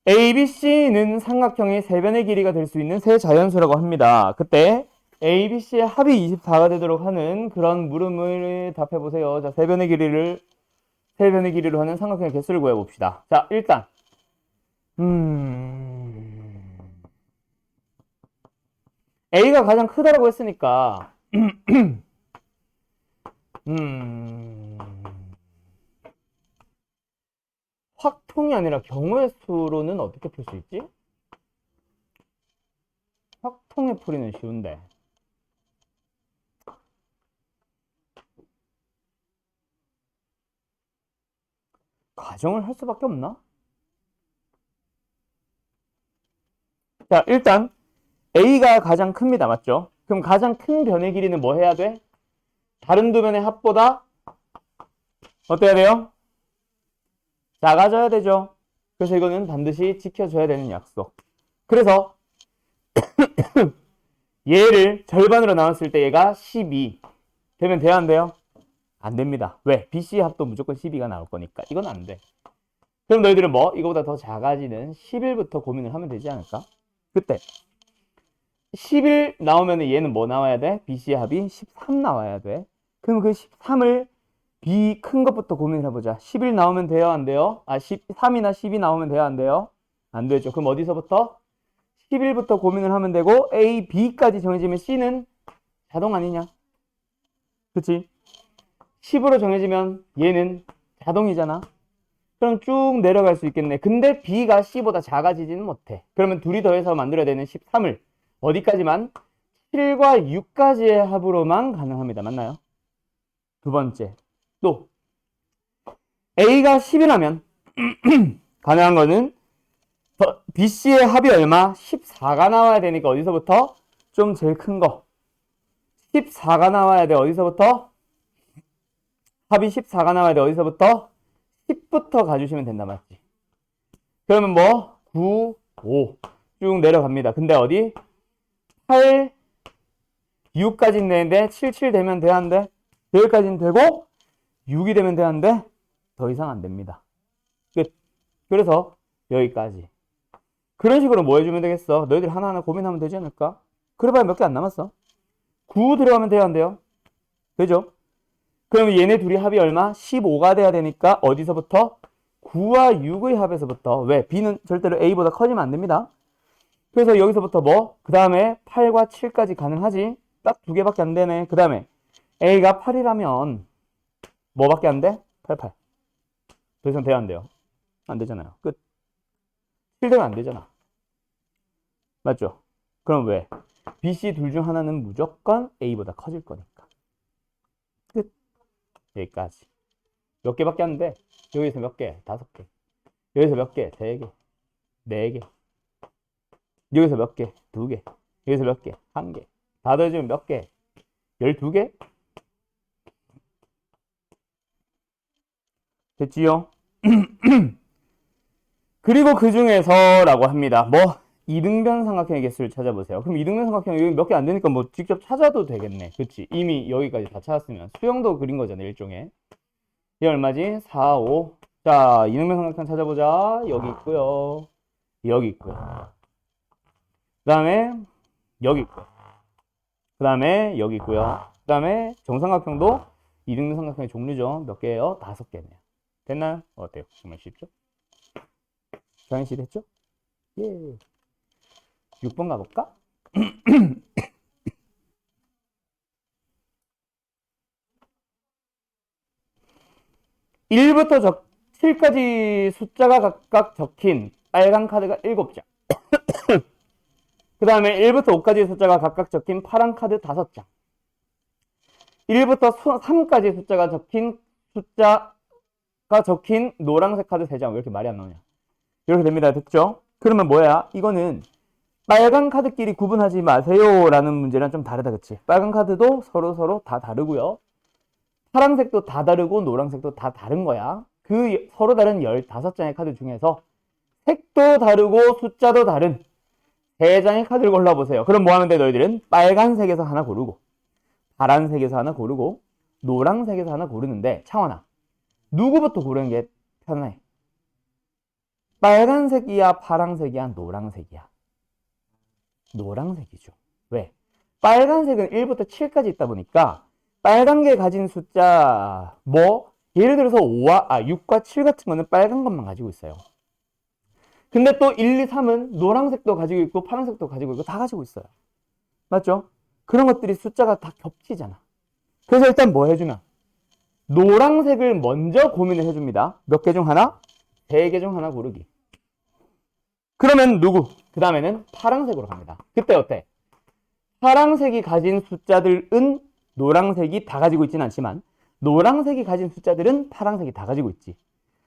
ABC는 삼각형의 세변의 길이가 될 수 있는 세 자연수라고 합니다. 그때 ABC의 합이 24가 되도록 하는 그런 물음을 답해보세요. 자, 세변의 길이로 하는 삼각형의 개수를 구해봅시다. 자, 일단 A가 가장 크다라고 했으니까 확통이 아니라 경우의 수로는 어떻게 풀 수 있지? 확통의 풀이는 쉬운데. 가정을 할 수밖에 없나? 자, 일단 A가 가장 큽니다. 맞죠? 그럼 가장 큰 변의 길이는 뭐 해야 돼? 다른 두 변의 합보다 어때야 돼요? 작아져야 되죠. 그래서 이거는 반드시 지켜줘야 되는 약속. 그래서 얘를 절반으로 나눴을 때 얘가 12 되면 돼야 안 돼요? 안 됩니다. 왜? BC 합도 무조건 12가 나올 거니까. 이건 안 돼. 그럼 너희들은 뭐? 이거보다 더 작아지는 11부터 고민을 하면 되지 않을까? 그때 11 나오면 얘는 뭐 나와야 돼? BC 합이 13 나와야 돼. 그럼 그 13을 B 큰 것부터 고민을 해보자. 11 나오면 돼요? 안 돼요? 13이나 12 나오면 돼요? 안 돼요? 안 되죠. 그럼 어디서부터? 11부터 고민을 하면 되고 A, B까지 정해지면 C는 자동 아니냐? 그치? 10으로 정해지면 얘는 자동이잖아. 그럼 쭉 내려갈 수 있겠네. 근데 B가 C보다 작아지지는 못해. 그러면 둘이 더해서 만들어야 되는 13을 어디까지만? 7과 6까지의 합으로만 가능합니다. 맞나요? 두 번째. 또 A가 10이라면 가능한 거는 BC의 합이 얼마? 14가 나와야 되니까 어디서부터? 좀 제일 큰 거 14가 나와야 돼. 어디서부터? 합이 14가 나와야 돼. 어디서부터? 10부터 가주시면 된다. 맞지? 그러면 뭐? 9, 5 쭉 내려갑니다. 근데 어디? 8, 6까지는 되는데 7, 7 되면 돼? 안 돼? 여기까지는 되고 6이 되면 돼? 안 돼? 더 이상 안 됩니다. 끝. 그래서 여기까지. 그런 식으로 뭐 해주면 되겠어? 너희들 하나하나 고민하면 되지 않을까? 그래봐야 몇 개 안 남았어. 9 들어가면 돼요? 안 돼요? 되죠? 그러면 얘네 둘이 합이 얼마? 15가 돼야 되니까 어디서부터? 9와 6의 합에서부터. 왜? B는 절대로 A보다 커지면 안 됩니다. 그래서 여기서부터 뭐? 그 다음에 8과 7까지 가능하지? 딱 두 개밖에 안 되네. 그 다음에 A가 8이라면 뭐밖에 안 돼? 88. 더 이상 돼야 안 돼요? 안 되잖아요. 끝. 7 되면 안 되잖아. 맞죠? 그럼 왜? B, C 둘 중 하나는 무조건 A보다 커질 거니까. 끝. 여기까지. 몇 개밖에 안 돼? 여기서 몇 개? 5개. 여기서 몇 개? 3개. 4개. 여기서 몇 개? 2개. 여기서 몇 개? 1개. 다 더해주면 몇 개? 12개? 됐지요? 그리고 그 중에서라고 합니다. 뭐? 이등변 삼각형의 개수를 찾아보세요. 그럼 이등변 삼각형 여기 몇 개 안 되니까 뭐 직접 찾아도 되겠네. 그치? 이미 여기까지 다 찾았으면. 수영도 그린 거잖아, 일종의. 얘 얼마지? 4, 5. 자, 이등변 삼각형 찾아보자. 여기 있고요. 여기 있고요. 그 다음에 여기 있고요. 그 다음에 여기 있고요. 그 다음에 정삼각형도 이등변 삼각형의 종류죠. 몇 개예요? 5개네요. 됐나요? 어때요? 정말 쉽죠? 정현씨 됐죠? 예. 6번 가볼까? 1부터 7까지 숫자가 각각 적힌 빨간 카드가 7장. 그 다음에 1부터 5까지 숫자가 각각 적힌 파란 카드 5장. 1부터 3까지 숫자가 적힌 노란색 카드 3장. 왜 이렇게 말이 안 나오냐? 이렇게 됩니다. 됐죠? 그러면 뭐야? 이거는 빨간 카드끼리 구분하지 마세요 라는 문제랑 좀 다르다. 그치? 빨간 카드도 서로 다 다르고요. 파란색도 다 다르고 노란색도 다 다른 거야. 그 서로 다른 15장의 카드 중에서 색도 다르고 숫자도 다른 세 장의 카드를 골라보세요. 그럼 뭐 하면 돼, 너희들은? 빨간색에서 하나 고르고, 파란색에서 하나 고르고, 노란색에서 하나 고르는데, 창원아, 누구부터 고르는 게 편해? 빨간색이야, 파란색이야, 노란색이야? 노란색이죠. 왜? 빨간색은 1부터 7까지 있다 보니까 빨간 게 가진 숫자 예를 들어서 6과 7 같은 거는 빨간 것만 가지고 있어요. 근데 또 1, 2, 3은 노란색도 가지고 있고 파란색도 가지고 있고 다 가지고 있어요. 맞죠? 그런 것들이 숫자가 다 겹치잖아. 그래서 일단 뭐 해주면 노란색을 먼저 고민을 해줍니다. 몇 개 중 하나? 3개 중 하나 고르기. 그러면 누구? 그 다음에는 파란색으로 갑니다. 그때 어때? 파란색이 가진 숫자들은 노란색이 다 가지고 있지는 않지만 노란색이 가진 숫자들은 파란색이 다 가지고 있지.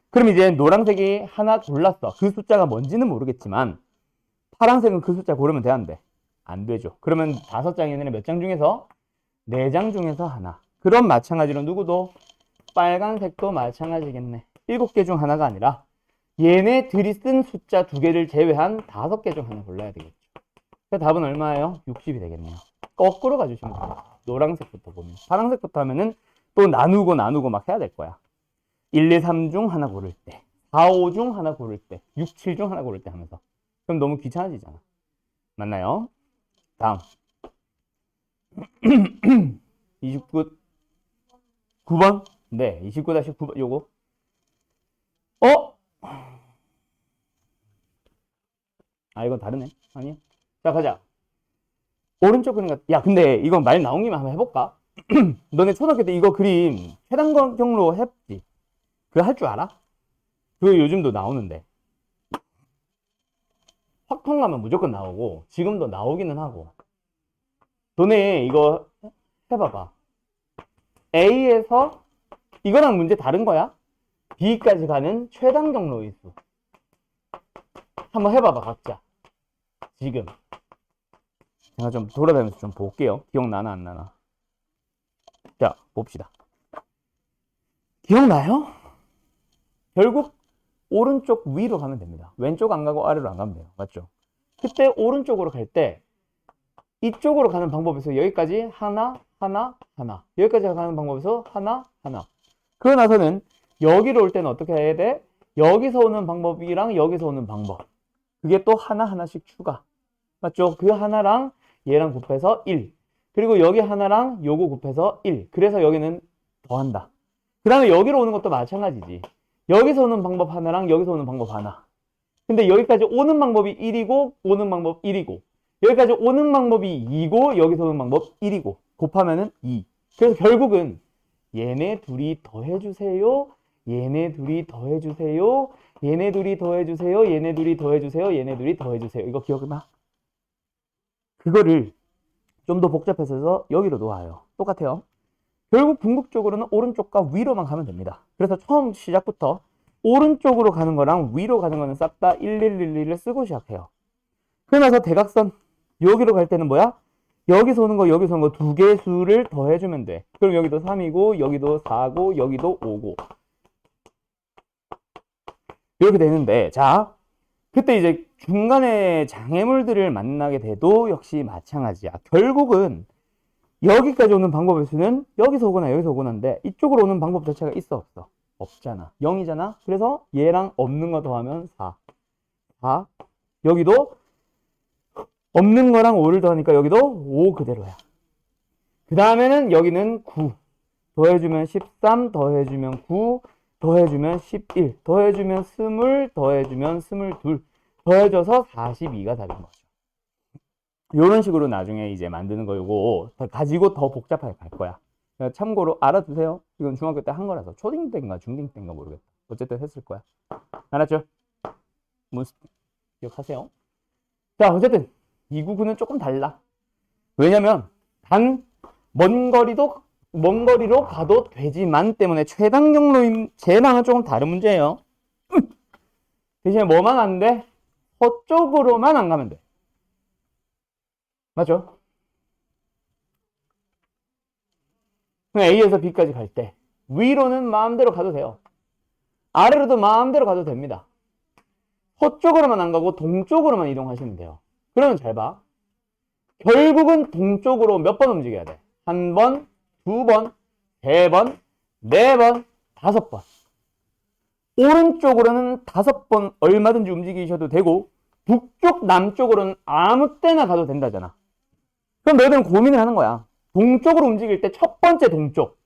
그럼 이제 노란색이 하나 골랐어. 그 숫자가 뭔지는 모르겠지만 파란색은 그 숫자 고르면 돼, 안 돼? 안 되죠. 그러면 5장이 아니라 몇 장 중에서? 4장 중에서 하나. 그럼 마찬가지로 누구도 빨간색도 마찬가지겠네. 7개 중 하나가 아니라 얘네들이 쓴 숫자 2개를 제외한 5개 중 하나 골라야 되겠죠. 그 답은 얼마예요? 60이 되겠네요. 거꾸로 가주시면 돼요. 노란색부터 보면. 파란색부터 하면은 또 나누고 막 해야 될 거야. 1, 2, 3 중 하나 고를 때, 4, 5 중 하나 고를 때, 6, 7 중 하나 고를 때 하면서. 그럼 너무 귀찮아지잖아. 맞나요? 다음. 29, 9번? 네, 29-9번, 요거. 이건 다르네. 아니야. 자, 가자. 오른쪽 그림 야, 근데 이건 말 나온 김에 한번 해볼까? 너네 초등학교 때 이거 그림 최단경로 했지? 그거 할 줄 알아? 그거 요즘도 나오는데. 확통 가면 무조건 나오고, 지금도 나오기는 하고. 너네 이거 해봐봐. A에서 이거랑 문제 다른 거야? B까지 가는 최단 경로의 수. 한번 해봐봐, 각자. 지금. 제가 좀 돌아다니면서 좀 볼게요. 기억나나, 안 나나. 자, 봅시다. 기억나요? 결국, 오른쪽 위로 가면 됩니다. 왼쪽 안 가고 아래로 안 가면 돼요. 맞죠? 그때 오른쪽으로 갈 때, 이쪽으로 가는 방법에서 여기까지 하나. 여기까지 가는 방법에서 하나. 그러고 나서는 여기로 올 때는 어떻게 해야 돼? 여기서 오는 방법이랑 여기서 오는 방법. 그게 또 하나씩 추가. 맞죠? 그 하나랑 얘랑 곱해서 1. 그리고 여기 하나랑 요거 곱해서 1. 그래서 여기는 더한다. 그 다음에 여기로 오는 것도 마찬가지지. 여기서 오는 방법 하나랑 여기서 오는 방법 하나. 근데 여기까지 오는 방법이 1이고 오는 방법 1이고 여기까지 오는 방법이 2고 여기서 오는 방법 1이고 곱하면은 2. 그래서 결국은 얘네 둘이 더해주세요. 얘네 둘이 더해주세요. 얘네 둘이 더해주세요. 얘네 둘이 더해주세요. 얘네 둘이 더해주세요. 이거 기억나? 그거를 좀 더 복잡해서 해서 여기로 놓아요. 똑같아요. 결국 궁극적으로는 오른쪽과 위로만 가면 됩니다. 그래서 처음 시작부터 오른쪽으로 가는 거랑 위로 가는 거는 싹 다 1111을 쓰고 시작해요. 그러면서 대각선 여기로 갈 때는 뭐야? 여기서 오는 거 여기서 오는 거 2개의 수를 더해주면 돼. 그럼 여기도 3이고 여기도 4고 여기도 5고 이렇게 되는데 자 그때 이제 중간에 장애물들을 만나게 돼도 역시 마찬가지야. 결국은 여기까지 오는 방법의 수는 여기서 오거나 여기서 오거나인데 이쪽으로 오는 방법 자체가 있어 없어? 없잖아. 0이잖아. 그래서 얘랑 없는 거 더하면 4. 여기도 없는 거랑 5를 더하니까 여기도 5 그대로야. 그 다음에는 여기는 9. 더해주면 13, 더해주면 9, 더해주면 11, 더해주면 20, 더해주면 22, 더해져서 42가 답인 거죠. 이런 식으로 나중에 이제 만드는 거 요거 가지고 더 복잡하게 갈 거야. 참고로 알아두세요. 이건 중학교 때 한 거라서 초딩 때인가 중딩 때인가 모르겠다. 어쨌든 했을 거야. 알았죠? 기억하세요. 자, 어쨌든 299는 조금 달라. 왜냐면 단 먼 거리로 가도 되지만 때문에 최단 경로인 쟤랑은 조금 다른 문제예요. 대신에 뭐만 안 돼? 서쪽으로만 안 가면 돼. 맞죠? A에서 B까지 갈 때 위로는 마음대로 가도 돼요. 아래로도 마음대로 가도 됩니다. 서쪽으로만 안 가고 동쪽으로만 이동하시면 돼요. 그러면 잘 봐. 결국은 동쪽으로 몇 번 움직여야 돼? 한 번, 두 번, 세 번, 네 번, 다섯 번. 오른쪽으로는 다섯 번 얼마든지 움직이셔도 되고 북쪽, 남쪽으로는 아무 때나 가도 된다잖아. 그럼 너희들은 고민을 하는 거야. 동쪽으로 움직일 때 첫 번째 동쪽.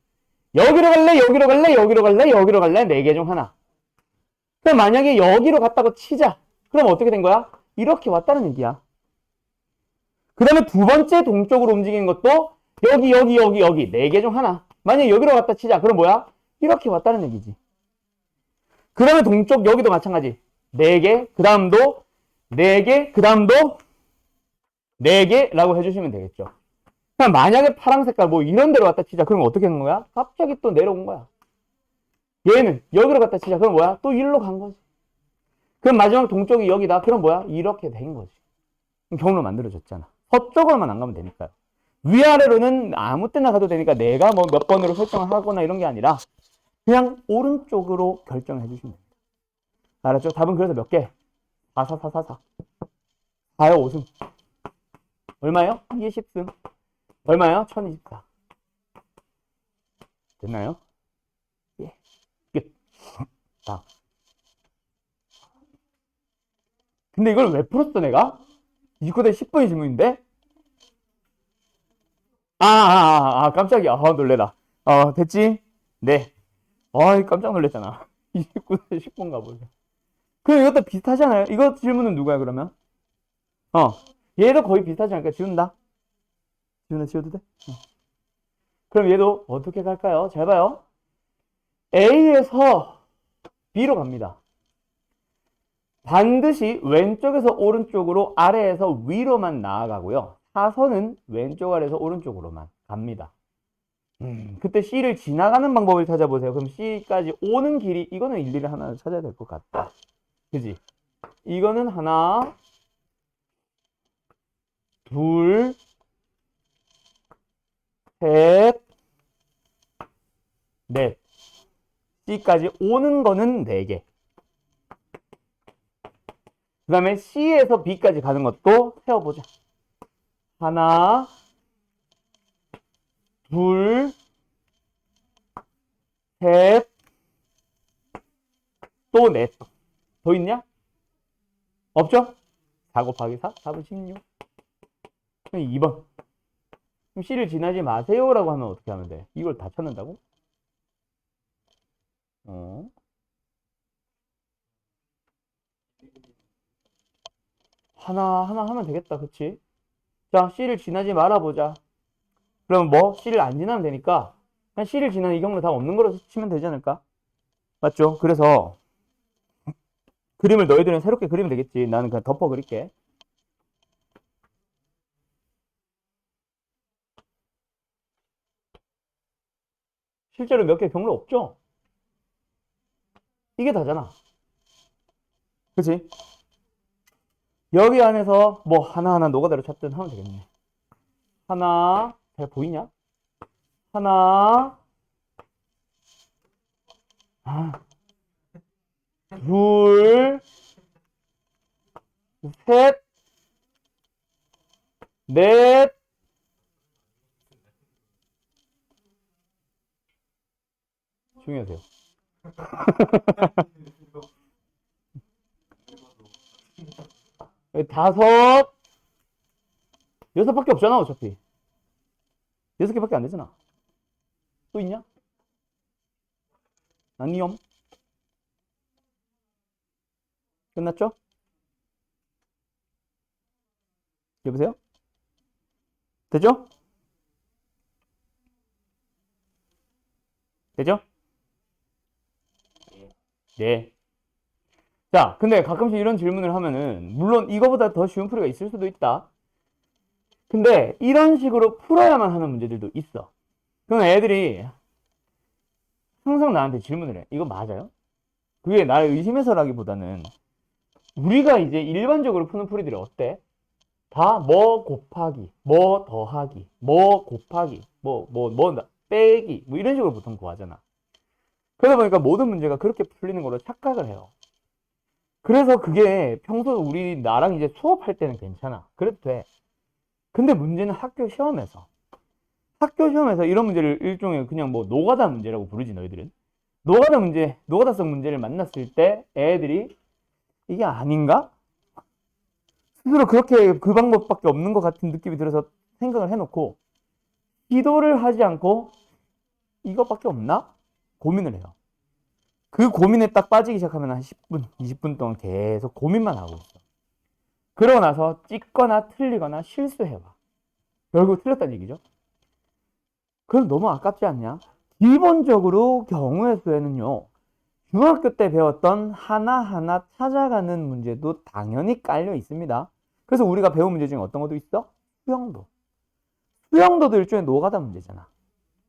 여기로 갈래? 여기로 갈래? 여기로 갈래? 여기로 갈래? 네 개 중 하나. 그럼 만약에 여기로 갔다고 치자. 그럼 어떻게 된 거야? 이렇게 왔다는 얘기야. 그 다음에 두 번째 동쪽으로 움직이는 것도 여기 네 개 중 하나. 만약에 여기로 갔다 치자. 그럼 뭐야? 이렇게 왔다는 얘기지. 그 다음에 동쪽 여기도 마찬가지. 네 개, 그 다음도 네 개, 그 다음도 네 개라고 해주시면 되겠죠. 그럼 만약에 파란 색깔 뭐 이런 데로 갔다 치자. 그럼 어떻게 된 거야? 갑자기 또 내려온 거야. 얘는 여기로 갔다 치자. 그럼 뭐야? 또 일로 간 거지. 그럼 마지막 동쪽이 여기다. 그럼 뭐야? 이렇게 된 거지. 경로 만들어졌잖아. 서쪽으로만 안 가면 되니까요. 위아래로는 아무 때나 가도 되니까 내가 뭐 몇 번으로 설정을 하거나 이런 게 아니라 그냥 오른쪽으로 결정해 주시면 됩니다. 알았죠? 답은 그래서 몇 개? 4, 4, 4, 4, 4. 4요, 5승. 얼마요? 20승. 얼마요? 1024. 됐나요? 예. 끝. 자. 근데 이걸 왜 풀었어, 내가? 29대 10번의 질문인데? 깜짝이야. 놀래라. 됐지? 네. 깜짝 놀랐잖아. 29대 10번 가보자. 그럼 이것도 비슷하지 않아요? 이거 질문은 누구야, 그러면? 얘도 거의 비슷하지 않을까? 지운다? 지워도 돼? 그럼 얘도 어떻게 갈까요? 잘 봐요. A에서 B로 갑니다. 반드시 왼쪽에서 오른쪽으로, 아래에서 위로만 나아가고요. 사선은 왼쪽 아래에서 오른쪽으로만 갑니다. 그때 C를 지나가는 방법을 찾아보세요. 그럼 C까지 오는 길이, 이거는 일일이 하나 찾아야 될 것 같다. 그지? 이거는 하나, 둘, 셋, 넷. C까지 오는 거는 4개. 그 다음에 C에서 B까지 가는 것도 세어보자. 하나, 둘, 셋, 또 넷. 더 있냐? 없죠? 4 곱하기 4, 4분 16. 그럼 2번. 그럼 C를 지나지 마세요라고 하면 어떻게 하면 돼? 이걸 다 찾는다고? 하나 하면 되겠다. 그치? 자, C를 지나지 말아보자. 그럼 뭐? C를 안 지나면 되니까 그냥 C를 지나는 이 경로 다 없는 거로 치면 되지 않을까? 맞죠? 그래서 그림을 너희들은 새롭게 그리면 되겠지. 나는 그냥 덮어 그릴게. 실제로 몇 개 경로 없죠? 이게 다잖아. 그치? 여기 안에서 뭐 하나하나 노가다로 찾든 하면 되겠네. 하나, 잘 보이냐? 하나, 둘, 셋, 넷, 조용히 하세요. 다섯, 여섯밖에 없잖아, 어차피. 6개밖에 안 되잖아. 또 있냐? 아니요. 끝났죠? 여보세요? 되죠? 되죠? 네. 자, 근데 가끔씩 이런 질문을 하면은, 물론 이거보다 더 쉬운 풀이가 있을 수도 있다. 근데 이런 식으로 풀어야만 하는 문제들도 있어. 그럼 애들이 항상 나한테 질문을 해. 이거 맞아요? 그게 나를 의심해서라기보다는 우리가 이제 일반적으로 푸는 풀이들이 어때? 다 뭐 곱하기, 뭐 더하기, 뭐 곱하기, 빼기, 뭐 이런 식으로 보통 구하잖아. 그러다 보니까 모든 문제가 그렇게 풀리는 걸로 착각을 해요. 그래서 그게 평소 우리 나랑 이제 수업할 때는 괜찮아. 그래도 돼. 근데 문제는 학교 시험에서 이런 문제를 일종의 그냥 뭐 노가다 문제라고 부르지 너희들은. 노가다 문제, 노가다성 문제를 만났을 때 애들이 이게 아닌가? 스스로 그렇게 그 방법밖에 없는 것 같은 느낌이 들어서 생각을 해놓고 기도를 하지 않고 이것밖에 없나? 고민을 해요. 그 고민에 딱 빠지기 시작하면 한 10분, 20분 동안 계속 고민만 하고 있어. 그러고 나서 찍거나 틀리거나 실수해봐. 결국 틀렸다는 얘기죠. 그럼 너무 아깝지 않냐? 기본적으로 경우의 수에는요. 중학교 때 배웠던 하나하나 찾아가는 문제도 당연히 깔려 있습니다. 그래서 우리가 배운 문제 중에 어떤 것도 있어? 수영도. 수영도도 일종의 노가다 문제잖아.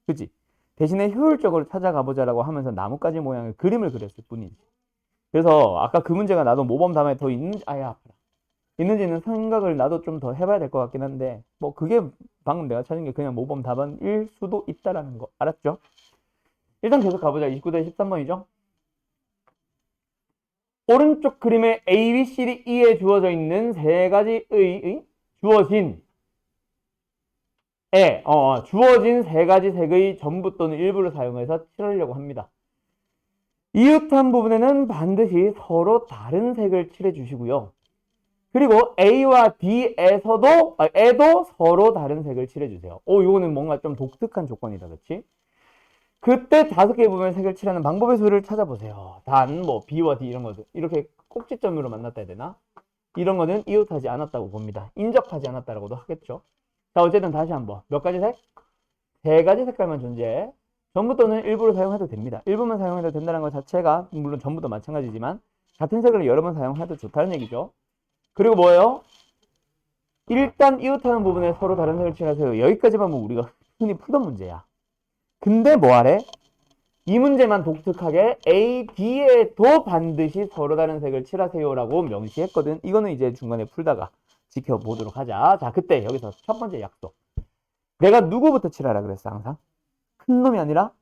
그치? 대신에 효율적으로 찾아가 보자라고 하면서 나뭇가지 모양의 그림을 그렸을 뿐이지. 그래서 아까 그 문제가 나도 모범 답안에 더 있는지, 아야, 아파라. 있는지는 생각을 나도 좀 더 해봐야 될 것 같긴 한데, 뭐 그게 방금 내가 찾은 게 그냥 모범 답안일 수도 있다라는 거. 알았죠? 일단 계속 가보자. 29대 13번이죠? 오른쪽 그림에 A, B, C, D, E에 주어져 있는 세 가지의 주어진 세 가지 색의 전부 또는 일부를 사용해서 칠하려고 합니다. 이웃한 부분에는 반드시 서로 다른 색을 칠해 주시고요. 그리고 A와 E도 서로 다른 색을 칠해 주세요. 이거는 뭔가 좀 독특한 조건이다, 그렇지? 그때 5개의 부분의 색을 칠하는 방법의 수를 찾아보세요. 단, B와 D 이런 것들. 이렇게 꼭지점으로 만났다 해야 되나? 이런 거는 이웃하지 않았다고 봅니다. 인접하지 않았다라고도 하겠죠. 자, 어쨌든 다시 한번. 몇 가지 색? 세 가지 색깔만 존재해. 전부 또는 일부를 사용해도 됩니다. 일부만 사용해도 된다는 것 자체가 물론 전부도 마찬가지지만 같은 색을 여러 번 사용해도 좋다는 얘기죠. 그리고 뭐예요? 일단 이웃하는 부분에 서로 다른 색을 칠하세요. 여기까지만 보면 우리가 흔히 풀던 문제야. 근데 뭐하래? 이 문제만 독특하게 A, B에도 반드시 서로 다른 색을 칠하세요라고 명시했거든. 이거는 이제 중간에 풀다가 지켜보도록 하자. 자, 그때 여기서 첫 번째 약속. 내가 누구부터 칠하라 그랬어, 항상? 큰 놈이 아니라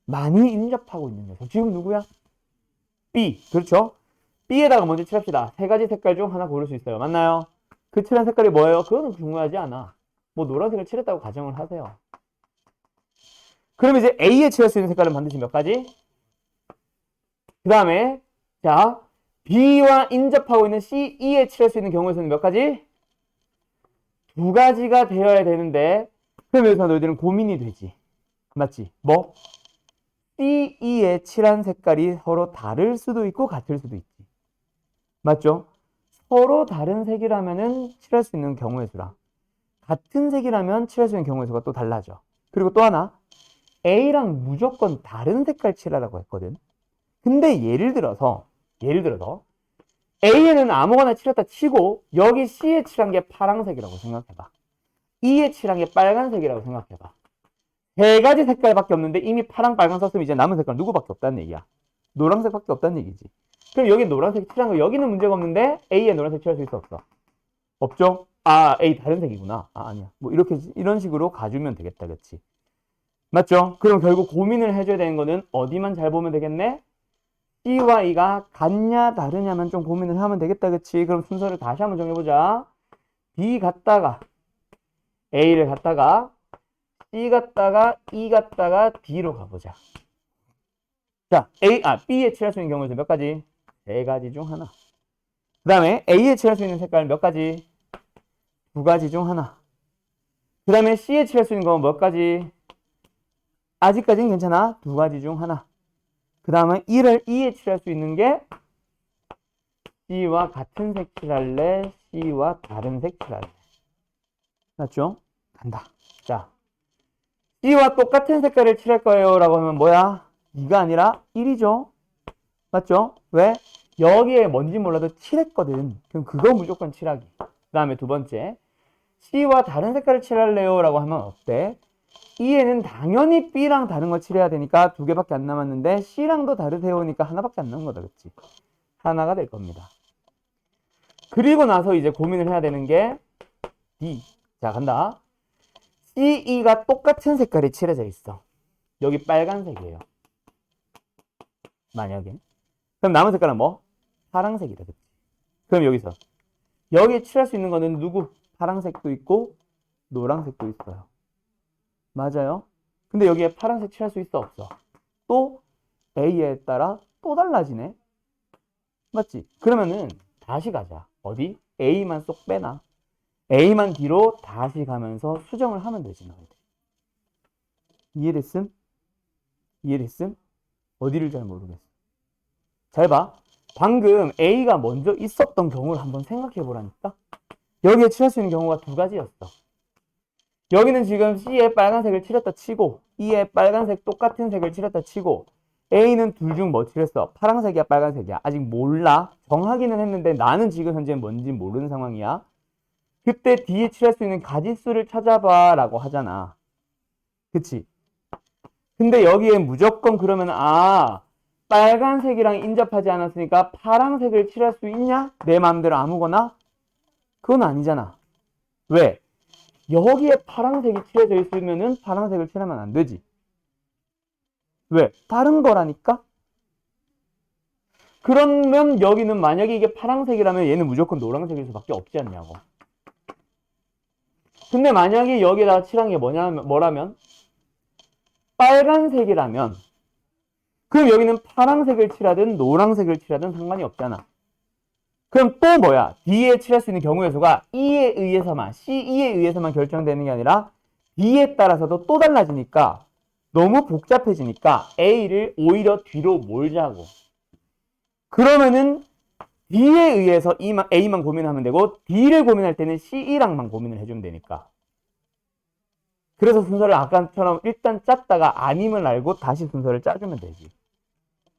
많이 인접하고 있는 녀석. 지금 누구야? B. 그렇죠? B에다가 먼저 칠합시다. 세 가지 색깔 중 하나 고를 수 있어요. 맞나요? 그 칠한 색깔이 뭐예요? 그거는 중요하지 않아. 뭐 노란색을 칠했다고 가정을 하세요. 그럼 이제 A에 칠할 수 있는 색깔은 반드시 몇 가지? 그 다음에 자 B와 인접하고 있는 C, E에 칠할 수 있는 경우의 수는 몇 가지? 2가지가 되어야 되는데 그럼 여기서 너희들은 고민이 되지. 맞지? 뭐? C, E에 칠한 색깔이 서로 다를 수도 있고 같을 수도 있지. 맞죠? 서로 다른 색이라면은 칠할 수 있는 경우의 수랑 같은 색이라면 칠할 수 있는 경우의 수가 또 달라져. 그리고 또 하나 A랑 무조건 다른 색깔 칠하라고 했거든. 근데 예를 들어서 A에는 아무거나 칠했다 치고 여기 C에 칠한 게 파란색이라고 생각해봐. E에 칠한 게 빨간색이라고 생각해봐. 세 가지 색깔밖에 없는데 이미 파랑, 빨강 썼으면 이제 남은 색깔 누구밖에 없다는 얘기야. 노란색밖에 없다는 얘기지. 그럼 여기 노란색 칠한 거 여기는 문제가 없는데 A에 노란색 칠할 수 있어 없어? 없죠? 아, A 다른 색이구나. 아, 아니야. 뭐 이렇게 이런 식으로 가주면 되겠다, 그렇지? 맞죠? 그럼 결국 고민을 해줘야 되는 거는 어디만 잘 보면 되겠네? C와 E가 같냐 다르냐만 좀 고민을 하면 되겠다, 그치? 그럼 순서를 다시 한번 정해보자. B 갔다가 A를 갔다가 C 갔다가 E 갔다가 D로 가보자. 자, B에 칠할 수 있는 경우에서 몇 가지? 3가지 중 하나. 그 다음에 A에 칠할 수 있는 색깔 몇 가지? 2가지 중 하나. 그 다음에 C에 칠할 수 있는 건 몇 가지? 아직까지는 괜찮아. 2가지 중 하나. 그 다음에 E에 칠할 수 있는 게 C와 같은 색 칠할래? C와 다른 색 칠할래? 맞죠? 간다. 자, C와 똑같은 색깔을 칠할 거예요 라고 하면 뭐야? 2가 아니라 1이죠? 맞죠? 왜? 여기에 뭔지 몰라도 칠했거든. 그럼 그거 무조건 칠하기. 그 다음에 두 번째 C와 다른 색깔을 칠할래요 라고 하면 어때? E에는 당연히 B랑 다른 걸 칠해야 되니까 2개밖에 안 남았는데 C랑도 다르세요니까 하나밖에 안 남은 거다. 그치? 하나가 될 겁니다. 그리고 나서 이제 고민을 해야 되는 게 D. 자, 간다. C, E가 똑같은 색깔이 칠해져 있어. 여기 빨간색이에요. 만약에. 그럼 남은 색깔은 뭐? 파란색이다. 그치? 그럼 여기서 여기에 칠할 수 있는 거는 누구? 파란색도 있고 노란색도 있어요. 맞아요? 근데 여기에 파란색 칠할 수 있어? 없어? 또 A에 따라 또 달라지네? 맞지? 그러면은 다시 가자. 어디? A만 쏙 빼놔. A만 뒤로 다시 가면서 수정을 하면 되지. 너희들. 이해됐음? 이해됐음? 어디를 잘 모르겠어. 잘 봐. 방금 A가 먼저 있었던 경우를 한번 생각해 보라니까. 여기에 칠할 수 있는 경우가 두 가지였어. 여기는 지금 C에 빨간색을 칠했다 치고 E에 빨간색 똑같은 색을 칠했다 치고 A는 둘 중 뭐 칠했어? 파란색이야 빨간색이야? 아직 몰라. 정하기는 했는데 나는 지금 현재 뭔지 모르는 상황이야. 그때 D에 칠할 수 있는 가짓수를 찾아봐 라고 하잖아. 그치? 근데 여기에 무조건 그러면 빨간색이랑 인접하지 않았으니까 파란색을 칠할 수 있냐? 내 마음대로 아무거나? 그건 아니잖아. 왜? 여기에 파란색이 칠해져 있으면은 파란색을 칠하면 안 되지. 왜? 다른 거라니까? 그러면 여기는 만약에 이게 파란색이라면 얘는 무조건 노란색일 수밖에 없지 않냐고. 근데 만약에 여기다가 칠한 게 뭐라면? 빨간색이라면 그럼 여기는 파란색을 칠하든 노란색을 칠하든 상관이 없잖아. 그럼 또 뭐야? D에 칠할 수 있는 경우의 수가 E에 의해서만, CE에 의해서만 결정되는 게 아니라 D에 따라서도 또 달라지니까 너무 복잡해지니까 A를 오히려 뒤로 몰자고. 그러면은 D에 의해서 A만 고민하면 되고 D를 고민할 때는 CE랑만 고민을 해주면 되니까. 그래서 순서를 아까처럼 일단 짰다가 아님을 알고 다시 순서를 짜주면 되지.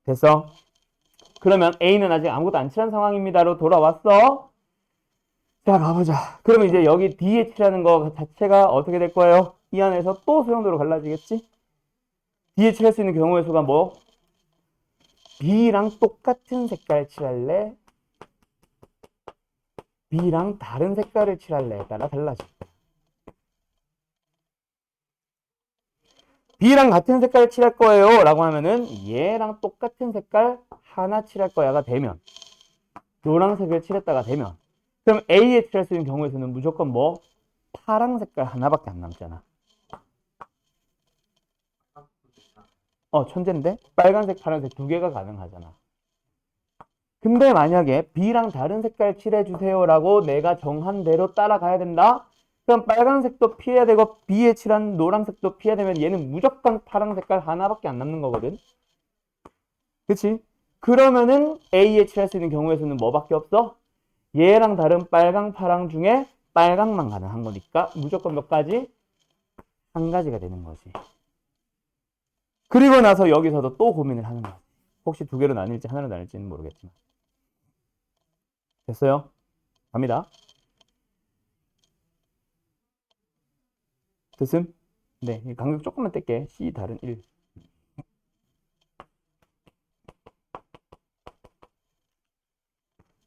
됐어? 그러면 A는 아직 아무것도 안 칠한 상황입니다로 돌아왔어. 자, 가보자. 그러면 이제 여기 D에 칠하는 거 자체가 어떻게 될 거예요? 이 안에서 또 소용도로 갈라지겠지? D에 칠할 수 있는 경우의 수가 뭐? B랑 똑같은 색깔 칠할래? B랑 다른 색깔을 칠할래에 따라 달라져. B랑 같은 색깔을 칠할 거예요 라고 하면은 얘랑 똑같은 색깔 하나 칠할 거야가 되면 노란색을 칠했다가 되면 그럼 A에 칠할 수 있는 경우의 수는 무조건 뭐? 파랑 색깔 하나밖에 안 남잖아. 천재인데? 빨간색, 파란색 두 개가 가능하잖아. 근데 만약에 B랑 다른 색깔 칠해주세요 라고 내가 정한 대로 따라가야 된다? 그럼 빨간색도 피해야 되고 B에 칠한 노란색도 피해야 되면 얘는 무조건 파란 색깔 하나밖에 안 남는 거거든. 그치? 그러면은 A에 칠할 수 있는 경우의 수는 뭐밖에 없어? 얘랑 다른 빨강, 파랑 중에 빨강만 가능한 거니까 무조건 몇 가지? 한 가지가 되는 거지. 그리고 나서 여기서도 또 고민을 하는 거야. 혹시 두 개로 나뉠지 하나로 나뉠지는 모르겠지만. 됐어요? 갑니다. 됐음? 네, 간격 조금만 뗄게. C 다른 1.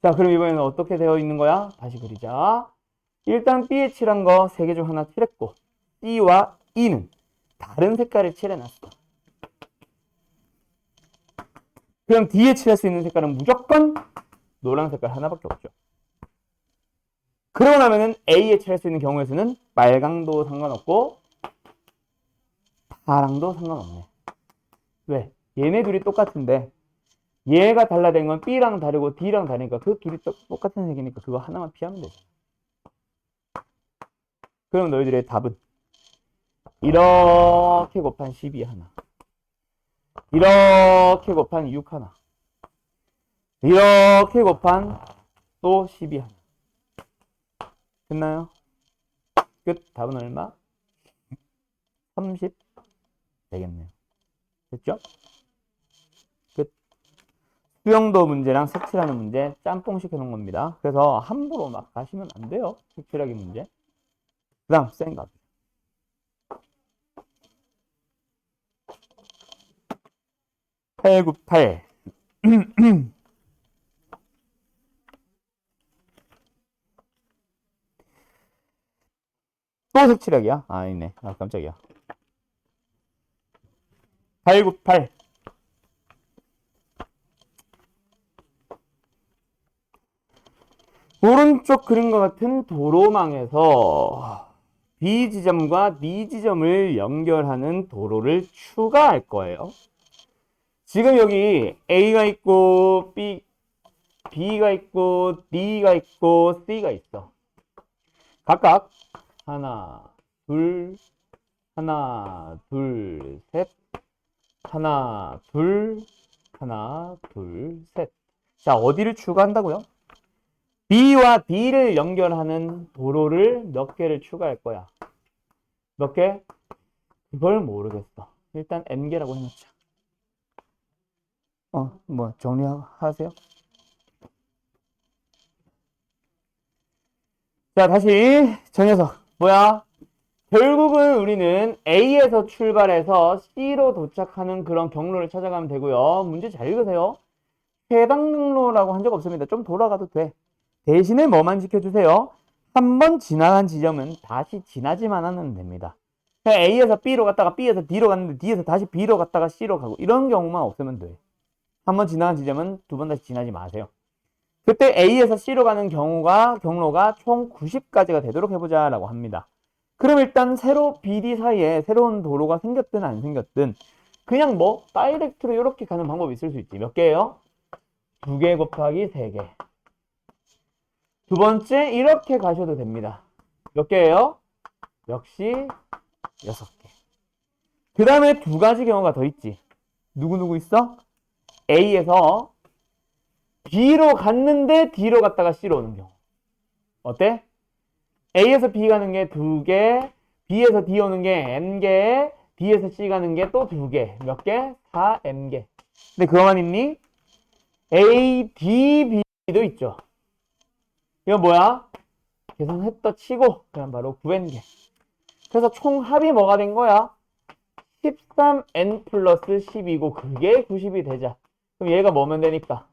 자, 그럼 이번에는 어떻게 되어 있는 거야? 다시 그리자. 일단 B에 칠한 거 3개 중 하나 칠했고 C와 E는 다른 색깔을 칠해놨어. 그럼 D에 칠할 수 있는 색깔은 무조건 노란 색깔 하나밖에 없죠. 그러고 나면은 A에 칠할 수 있는 경우의 수는 빨강도 상관없고 파랑도 상관없네. 왜? 얘네 둘이 똑같은데 얘가 달라진 건 B랑 다르고 D랑 다르니까 그 둘이 똑같은 색이니까 그거 하나만 피하면 되죠. 그럼 너희들의 답은 이렇게 곱한 12 하나, 이렇게 곱한 6 하나, 이렇게 곱한 또 12 하나. 됐나요? 끝. 답은 얼마? 30 되겠네요. 됐죠? 끝. 수영도 문제랑 색칠하는 문제 짬뽕 시켜놓은 겁니다. 그래서 함부로 막 가시면 안 돼요. 색칠하기 문제. 그 다음 생각. 898. 또 색칠하기야? 아니네. 깜짝이야. 898. 오른쪽 그림과 같은 도로망에서 B 지점과 D 지점을 연결하는 도로를 추가할 거예요. 지금 여기 A가 있고 B가 있고 D가 있고 C가 있어. 각각 하나, 둘, 하나, 둘, 셋, 하나, 둘, 하나, 둘, 셋. 자, 어디를 추가한다고요? B와 D를 연결하는 도로를 몇 개를 추가할 거야? 몇 개? 그걸 모르겠어. 일단 N개라고 해놓자. 뭐 정리하세요. 자, 다시 저 녀석 뭐야? 결국은 우리는 A에서 출발해서 C로 도착하는 그런 경로를 찾아가면 되고요. 문제 잘 읽으세요. 해당 경로라고 한 적 없습니다. 좀 돌아가도 돼. 대신에 뭐만 지켜주세요. 한 번 지나간 지점은 다시 지나지만 않으면 됩니다. A에서 B로 갔다가 B에서 D로 갔는데 D에서 다시 B로 갔다가 C로 가고 이런 경우만 없으면 돼. 한 번 지나간 지점은 두 번 다시 지나지 마세요. 그때 A에서 C로 가는 경로가 총 90가지가 되도록 해보자 라고 합니다. 그럼 일단 세로 BD 사이에 새로운 도로가 생겼든 안 생겼든 그냥 뭐 다이렉트로 이렇게 가는 방법이 있을 수 있지. 몇 개예요? 2개 곱하기 3개. 두 번째 이렇게 가셔도 됩니다. 몇 개예요? 역시 6개. 그 다음에 두 가지 경우가 더 있지. 누구 있어? A에서 B로 갔는데 D로 갔다가 C로 오는 경우. 어때? A에서 B 가는 게 2개, B에서 D 오는 게 N개, D에서 C 가는 게 또 2개. 몇 개? 4N개. 근데 그거만 있니? A, D, B도 있죠. 이거 뭐야? 계산했다 치고 그냥 바로 9N개. 그래서 총 합이 뭐가 된 거야? 13N 플러스 10이고 그게 90이 되자. 그럼 얘가 뭐면 되니까?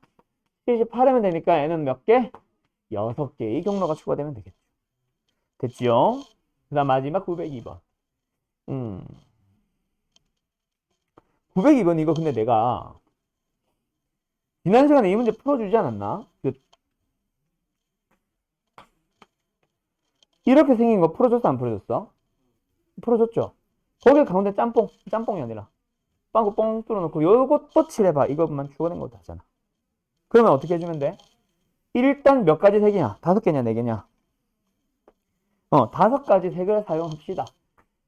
78이면 되니까 N은 몇 개? 6개의 경로가 추가되면 되겠죠. 됐지요? 그 다음 마지막 902번. 902번 이거 근데 내가 지난 시간에 이 문제 풀어주지 않았나? 이렇게 생긴 거 풀어줬어 안 풀어줬어? 풀어줬죠? 거기 가운데 짬뽕이 아니라 빵구 뻥 뚫어놓고 요것도 칠해봐. 이것만 추가된 것도 하잖아. 그러면 어떻게 해주면 돼? 일단 몇 가지 색이냐? 5개냐 4개냐? 5가지 색을 사용합시다.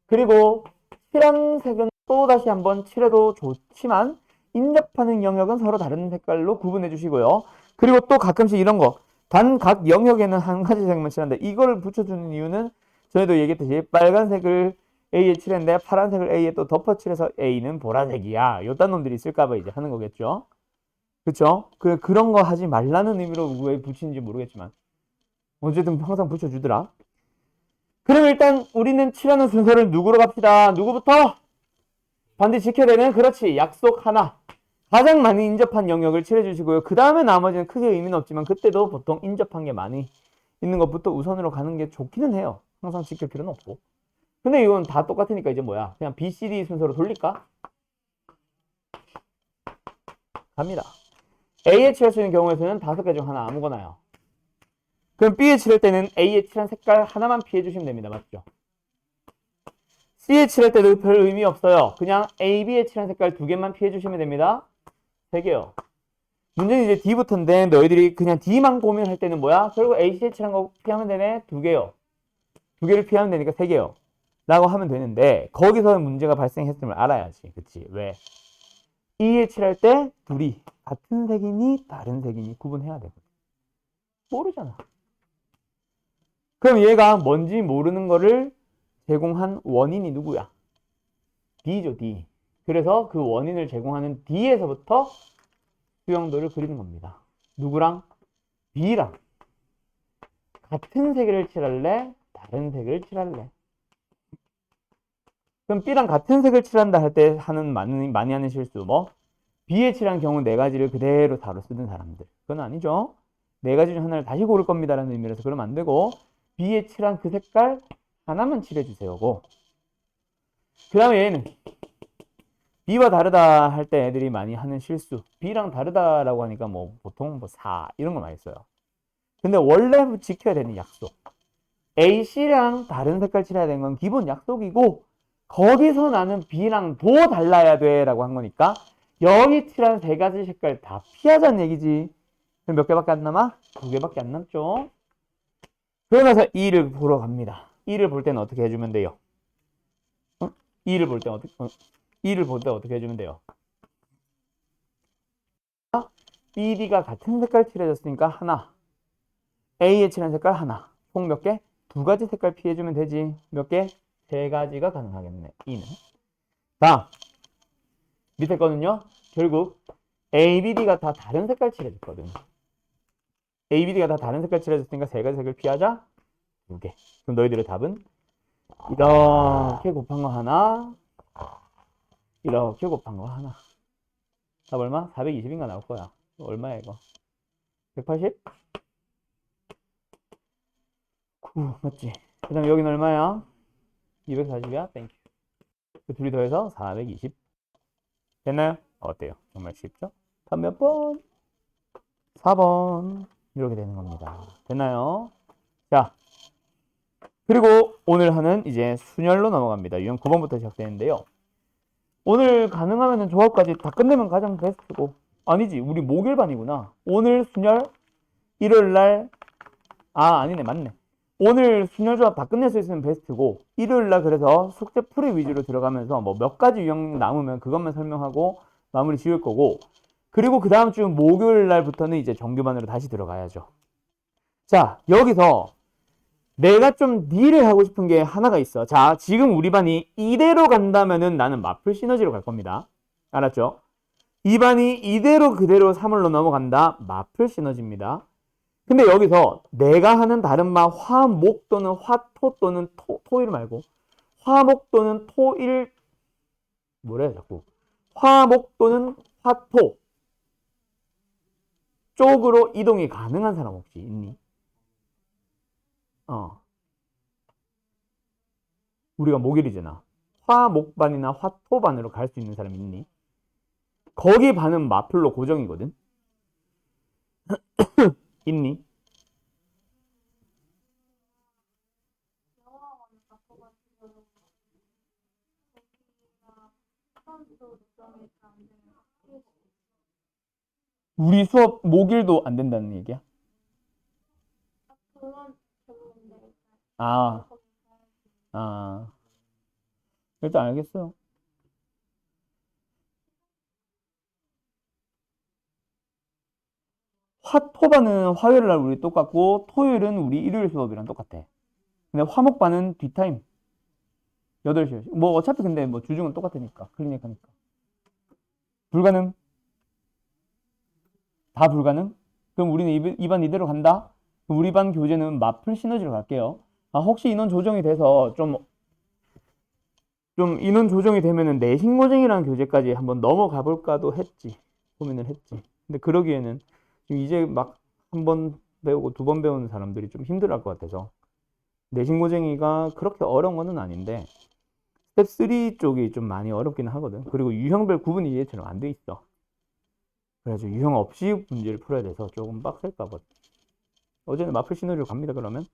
그리고 칠한 색은 또 다시 한번 칠해도 좋지만 인접하는 영역은 서로 다른 색깔로 구분해 주시고요. 그리고 또 가끔씩 이런 거 단 각 영역에는 한 가지 색만 칠한다. 이걸 붙여주는 이유는 저희도 얘기했듯이 빨간색을 A에 칠했는데 파란색을 A에 또 덮어칠해서 A는 보라색이야. 요딴 놈들이 있을까봐 이제 하는 거겠죠. 그쵸? 그런 거 하지 말라는 의미로 왜 붙이는지 모르겠지만 어쨌든 항상 붙여주더라. 그럼 일단 우리는 칠하는 순서를 누구로 갑시다. 누구부터? 반드시 지켜야 되는 그렇지 약속 하나. 가장 많이 인접한 영역을 칠해주시고요. 그 다음에 나머지는 크게 의미는 없지만 그때도 보통 인접한 게 많이 있는 것부터 우선으로 가는 게 좋기는 해요. 항상 지킬 필요는 없고. 근데 이건 다 똑같으니까 이제 뭐야? 그냥 B, C, D 순서로 돌릴까? 갑니다. A에 칠할 수 있는 경우에서는 5개 중 하나 아무거나요. 그럼 B에 칠할 때는 A에 칠한 색깔 하나만 피해 주시면 됩니다. 맞죠? C에 칠할 때도 별 의미 없어요. 그냥 A, B에 칠한 색깔 2개만 피해 주시면 됩니다. 3개요. 문제는 이제 D부터인데 너희들이 그냥 D만 고민할 때는 뭐야? 결국 A, C에 칠한 거 피하면 되네? 2개요. 2개를 피하면 되니까 3개요. 라고 하면 되는데 거기서 문제가 발생했음을 알아야지. 그치? 왜? E에 칠할 때 둘이 같은 색이니 다른 색이니 구분해야 되거든. 모르잖아. 그럼 얘가 뭔지 모르는 거를 제공한 원인이 누구야? D죠, D. 그래서 그 원인을 제공하는 D에서부터 수영도를 그리는 겁니다. 누구랑? B랑. 같은 색을 칠할래? 다른 색을 칠할래? 그럼 B랑 같은 색을 칠한다 할 때 많이 하는 실수 뭐? B에 칠한 경우 4가지를 그대로 다로 쓰는 사람들. 그건 아니죠. 4가지 중 하나를 다시 고를 겁니다라는 의미라서 그러면 안 되고 B에 칠한 그 색깔 하나만 칠해주세요고. 그 다음에 얘는 B와 다르다 할 때 애들이 많이 하는 실수. B랑 다르다라고 하니까 뭐 보통 4 이런 거 많이 써요. 근데 원래 지켜야 되는 약속. A씨랑 다른 색깔 칠해야 되는 건 기본 약속이고 거기서 나는 B랑 도 달라야 돼 라고 한 거니까 여기 칠한 세 가지 색깔 다 피하자는 얘기지. 그럼 몇 개밖에 안 남아? 두 개밖에 안 남죠. 그러면서 E를 보러 갑니다. E를 볼 때는 어떻게 해주면 돼요? E를 볼 때 E를 볼 때 어떻게 해주면 돼요? BD가 같은 색깔 칠해졌으니까 하나, A에 칠한 색깔 하나, 총 몇 개? 두 가지 색깔 피해주면 되지. 몇 개? 세 가지가 가능하겠네. E는. 자, 밑에 거는요. 결국 A, B, D가 다 다른 색깔 칠해졌거든. A, B, D가 다 다른 색깔 칠해졌으니까 세 가지 색을 피하자. 두 개. 그럼 너희들의 답은 이렇게 곱한 거 하나, 이렇게 곱한 거 하나. 답 얼마? 420인가 나올 거야. 얼마야 이거? 180? 9 맞지? 그 다음에 여기는 얼마야? 240이야? 땡큐. 그 둘이 더해서 420. 됐나요? 어때요? 정말 쉽죠? 답 몇 번? 4번. 이렇게 되는 겁니다. 됐나요? 자, 그리고 오늘 하는 이제 순열로 넘어갑니다. 유형 9번부터 시작되는데요. 오늘 가능하면 조합까지 다 끝내면 가장 베스트고 아니지 우리 목요일반이구나. 오늘 순열 일요일날 아니네 맞네. 오늘 순열 조합 다 끝낼 수 있으면 베스트고 일요일날 그래서 숙제 풀이 위주로 들어가면서 뭐 몇 가지 유형 남으면 그것만 설명하고 마무리 지을 거고 그리고 그 다음 주 목요일날부터는 이제 정규반으로 다시 들어가야죠. 자 여기서 내가 좀 딜을 하고 싶은 게 하나가 있어. 자, 지금 우리 반이 이대로 간다면은 나는 마플 시너지로 갈 겁니다. 알았죠? 이 반이 이대로 그대로 3월로 넘어간다. 마플 시너지입니다. 근데 여기서 내가 하는 다른 마 화목 또는 화토 또는 토일 말고 화목 또는 토일 뭐래 자꾸 화목 또는 화토 쪽으로 이동이 가능한 사람 혹시 있니? 우리가 목요일이잖아. 화목반이나 화토반으로 갈 수 있는 사람 있니? 거기 반은 마플로 고정이거든. 있니? 우리 수업 목일도 안 된다는 얘기야? 아, 아, 일단 알겠어요. 화토반은 화요일 날 우리 똑같고 토요일은 우리 일요일 수업이랑 똑같아. 근데 화목반은 뒷타임 8시. 뭐 어차피 근데 뭐 주중은 똑같으니까 클리닉하니까. 불가능? 다 불가능? 그럼 우리는 이 반 이대로 간다? 그럼 우리 반 교재는 마플 시너지로 갈게요. 아, 혹시 인원 조정이 돼서 좀 인원 조정이 되면은 내신고정이라는 교재까지 한번 넘어가 볼까도 했지. 고민을 했지. 근데 그러기에는 이제 막 한 번 배우고 두 번 배우는 사람들이 좀 힘들어할 것 같아서 내신고정이가 그렇게 어려운 거는 아닌데 스텝 3 쪽이 좀 많이 어렵기는 하거든. 그리고 유형별 구분이 얘처럼 안 돼 있어. 그래서 유형 없이 문제를 풀어야 돼서 조금 빡셀까 봐. 어제는 마플 시너리로 갑니다. 그러면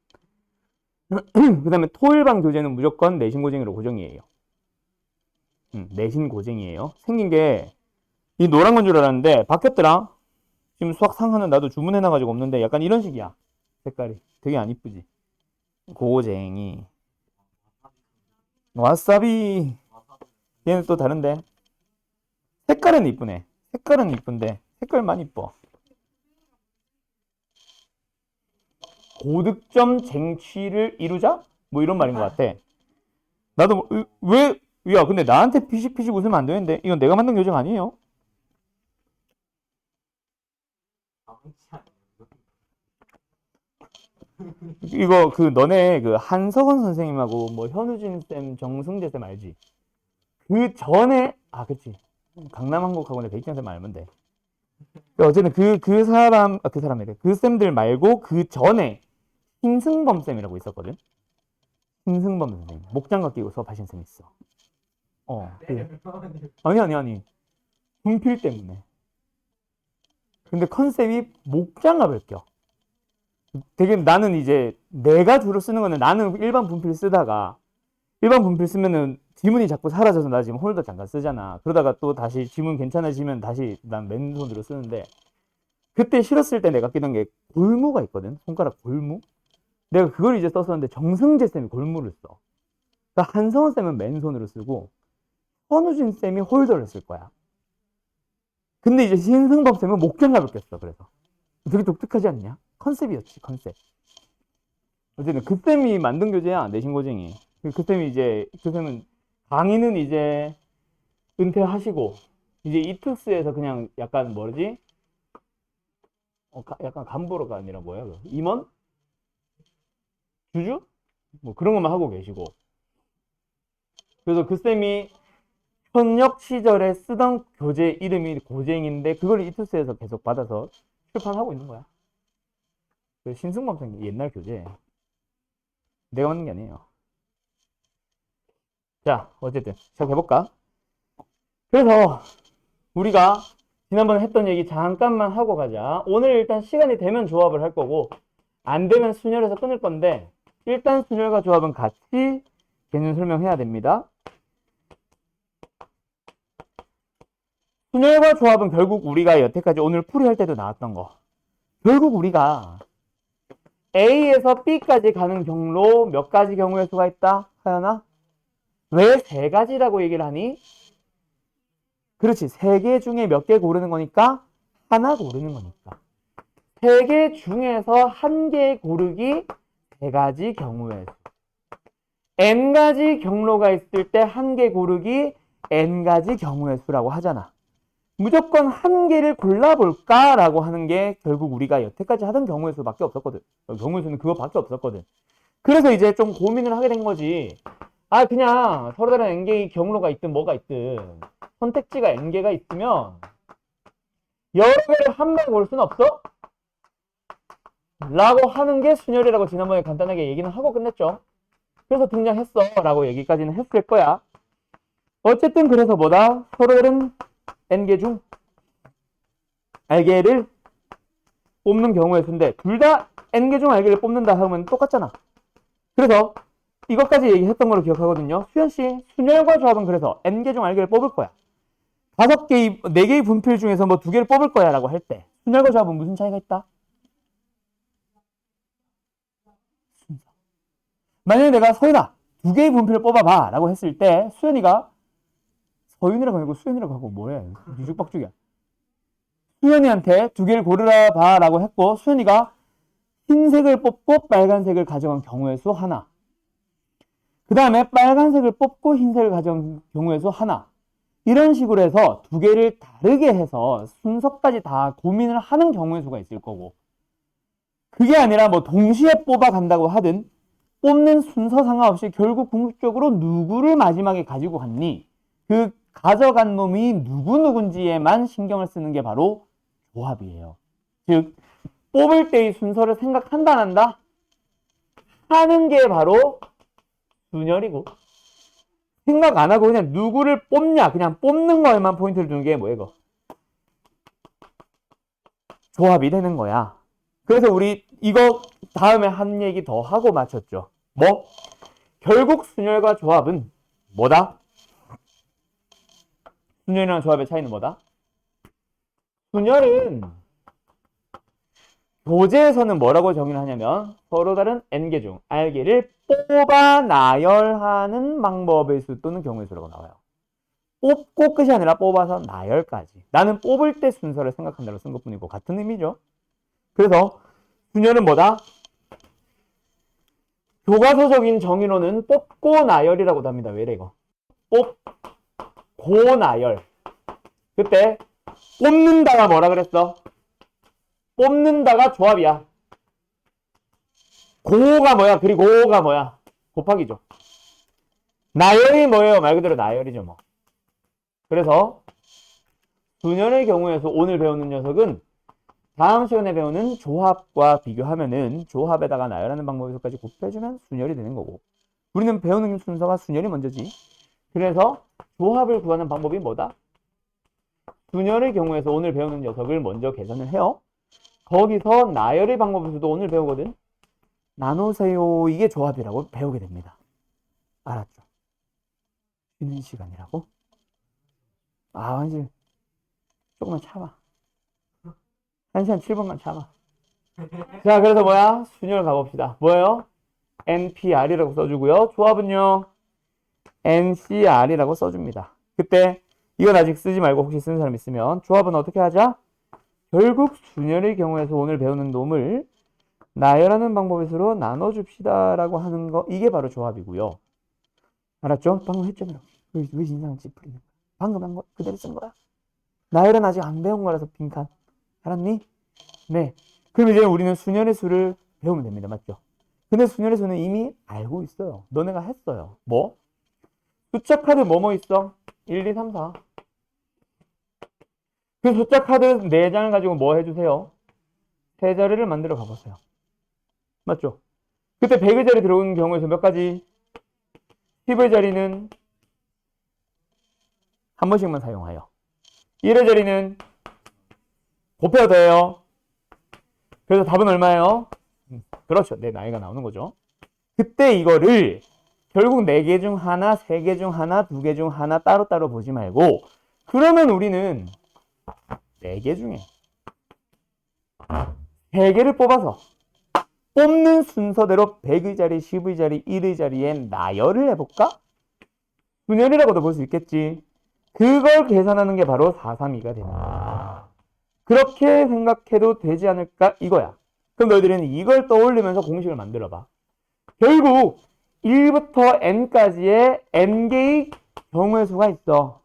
그 다음에 토일반 교재는 무조건 내신고정으로 고정이에요. 내신고정이에요. 생긴 게 이 노란 건 줄 알았는데 바뀌었더라. 지금 수학 상하는 나도 주문해놔가지고 없는데 약간 이런 식이야. 색깔이 되게 안 이쁘지. 고쟁이 와사비 얘는 또 다른데 색깔은 이쁘네. 색깔은 이쁜데 색깔만 이뻐. 고득점 쟁취를 이루자? 뭐 이런 말인 것 같아. 나도 왜 야 근데 나한테 피식피식 웃으면 안 되는데 이건 내가 만든 교정 아니에요? 이거 그 너네 그 한석원 선생님하고 뭐 현우진 쌤, 정승재 쌤 알지? 그 전에 그치 강남한국학원의 백희현 쌤 알면 돼. 어쨌든 그 사람 그 사람이래 그 쌤들 말고 그 전에 신승범 쌤이라고 있었거든. 신승범 선생님 목장갑 끼고 수업하신 쌤 있어. 아니 분필 때문에. 근데 컨셉이 목장갑을 껴. 되게 나는 이제 내가 주로 쓰는 거는 나는 일반 분필 쓰다가 일반 분필 쓰면은 지문이 자꾸 사라져서 나 지금 홀더 잠깐 쓰잖아. 그러다가 또 다시 지문 괜찮아지면 다시 난 맨손으로 쓰는데 그때 싫었을 때 내가 끼던 게 골무가 있거든. 손가락 골무. 내가 그걸 이제 썼었는데 정승재 쌤이 골무를 써. 그러니까 한성원 쌤은 맨손으로 쓰고 선우진 쌤이 홀더를 쓸 거야. 근데 이제 신승범 쌤은 목견갑을 꼈어. 그래서 되게 독특하지 않냐? 컨셉이었지, 컨셉. 어쨌든 그 쌤이 만든 교재야, 내신고쟁이. 그 쌤이 이제 그 쌤은 강의는 이제 은퇴하시고 이제 이투스에서 그냥 약간 뭐지? 약간 간부로가 아니라 뭐야? 임원? 주주? 뭐 그런 것만 하고 계시고. 그래서 그 쌤이 현역 시절에 쓰던 교재 이름이 고쟁인데 그걸 이투스에서 계속 받아서 출판하고 있는 거야. 신승범 쌤 옛날 교재. 내가 만든 게 아니에요. 자, 어쨌든 시작해볼까? 그래서 우리가 지난번에 했던 얘기 잠깐만 하고 가자. 오늘 일단 시간이 되면 조합을 할 거고 안 되면 순열해서 끊을 건데 일단 순열과 조합은 같이 개념 설명해야 됩니다. 순열과 조합은 결국 우리가 여태까지 오늘 풀이할 때도 나왔던 거. 결국 우리가 A에서 B까지 가는 경로 몇 가지 경우의 수가 있다? 하연아? 왜 세 가지라고 얘기를 하니? 그렇지. 세 개 중에 몇 개 고르는 거니까 하나 고르는 거니까. 세 개 중에서 한 개 고르기 세 가지 경우의 수. n 가지 경로가 있을 때 한 개 고르기 n 가지 경우의 수라고 하잖아. 무조건 한 개를 골라볼까라고 하는 게 결국 우리가 여태까지 하던 경우의 수밖에 없었거든. 경우의 수는 그거밖에 없었거든. 그래서 이제 좀 고민을 하게 된 거지. 아, 그냥 서로 다른 n개의 경로가 있든 뭐가 있든 선택지가 n개가 있으면 여러 개를 한 번에 고를 수는 없어? 라고 하는 게 순열이라고 지난번에 간단하게 얘기는 하고 끝냈죠. 그래서 등장했어 라고 얘기까지는 했을 거야. 어쨌든 그래서 뭐다? 서로 다른 n개 중 알개를 뽑는 경우의 수인데 둘 다 n개 중 알개를 뽑는다 하면 똑같잖아. 그래서 이것까지 얘기했던 걸로 기억하거든요. 수연씨, 순열과 조합은 그래서 n개 중 알개를 뽑을 거야. 5개의, 4개의 분필 중에서 뭐 2개를 뽑을 거야 라고 할 때 순열과 조합은 무슨 차이가 있다? 순서. 만약에 내가 서윤아 2개의 분필을 뽑아봐 라고 했을 때 수연이가 서윤이라고 하고 수연이라고 하고 뭐해? 뒤죽박죽이야. 수연이한테 2개를 고르라 봐 라고 했고 수연이가 흰색을 뽑고 빨간색을 가져간 경우의 수 하나. 그 다음에 빨간색을 뽑고 흰색을 가져온 경우의 수 하나. 이런 식으로 해서 2개를 다르게 해서 순서까지 다 고민을 하는 경우의 수가 있을 거고 그게 아니라 뭐 동시에 뽑아간다고 하든 뽑는 순서 상관없이 결국 궁극적으로 누구를 마지막에 가지고 갔니? 그 가져간 놈이 누군지에만 신경을 쓰는 게 바로 조합이에요. 즉 뽑을 때의 순서를 생각한다 안 한다? 하는 게 바로 순열이고 생각 안 하고 그냥 누구를 뽑냐 그냥 뽑는 거에만 포인트를 두는 게 뭐예요? 이거? 조합이 되는 거야. 그래서 우리 이거 다음에 한 얘기 더 하고 마쳤죠. 뭐? 결국 순열과 조합은 뭐다? 순열이랑 조합의 차이는 뭐다? 순열은 교재에서는 뭐라고 정의를 하냐면 서로 다른 n개 중 알개를 뽑아 나열하는 방법의 수 또는 경우의 수라고 나와요. 뽑고 끝이 아니라 뽑아서 나열까지. 나는 뽑을 때 순서를 생각한다고 쓴 것뿐이고 같은 의미죠. 그래서 순열은 뭐다? 교과서적인 정의로는 뽑고 나열이라고도 합니다. 왜래 이거? 뽑고 나열. 그때 뽑는다가 뭐라 그랬어? 뽑는다가 조합이야. 고가 뭐야? 그리고 고가 뭐야? 곱하기죠. 나열이 뭐예요? 말 그대로 나열이죠 뭐. 그래서 순열의 경우에서 오늘 배우는 녀석은 다음 시간에 배우는 조합과 비교하면은 조합에다가 나열하는 방법에서까지 곱해주면 순열이 되는 거고 우리는 배우는 순서가 순열이 먼저지. 그래서 조합을 구하는 방법이 뭐다? 순열의 경우에서 오늘 배우는 녀석을 먼저 계산을 해요. 거기서 나열의 방법에서도 오늘 배우거든. 나누세요. 이게 조합이라고 배우게 됩니다. 알았죠? 쉬는 시간이라고? 아, 완전 조금만 참아. 1시간 7분만 참아. 자, 그래서 뭐야? 순열 가봅시다. 뭐예요? NPR이라고 써주고요. 조합은요. NCR이라고 써줍니다. 그때 이건 아직 쓰지 말고 혹시 쓰는 사람 있으면 조합은 어떻게 하자? 결국 순열의 경우에서 오늘 배우는 놈을 나열하는 방법으로 나눠줍시다 라고 하는 거, 이게 바로 조합이고요. 알았죠? 방금 했잖아요. 왜 인상을 찌푸리는 거야? 방금 한 거 그대로 쓴 거야. 나열은 아직 안 배운 거라서 빈칸. 알았니? 네. 그럼 이제 우리는 순열의 수를 배우면 됩니다. 맞죠? 근데 순열의 수는 이미 알고 있어요. 너네가 했어요. 뭐? 숫자 카드 뭐뭐 있어? 1, 2, 3, 4. 그 숫자 카드 4장을 가지고 뭐 해주세요? 세 자리를 만들어 가보세요. 맞죠? 그때 100의 자리 들어오는 경우에서 몇 가지? 10의 자리는 한 번씩만 사용하여. 1의 자리는 곱해야 돼요. 그래서 답은 얼마예요? 그렇죠. 내 나이가 나오는 거죠. 그때 이거를 결국 4개 중 하나, 3개 중 하나, 2개 중 하나 따로따로 보지 말고, 그러면 우리는 4개 중에 3개를 뽑아서 뽑는 순서대로 100의 자리, 10의 자리, 1의 자리에 나열을 해볼까? 순열이라고도 볼 수 있겠지. 그걸 계산하는 게 바로 432가 되는 거야. 그렇게 생각해도 되지 않을까? 이거야. 그럼 너희들은 이걸 떠올리면서 공식을 만들어봐. 결국 1부터 n까지의 n개의 경우의 수가 있어.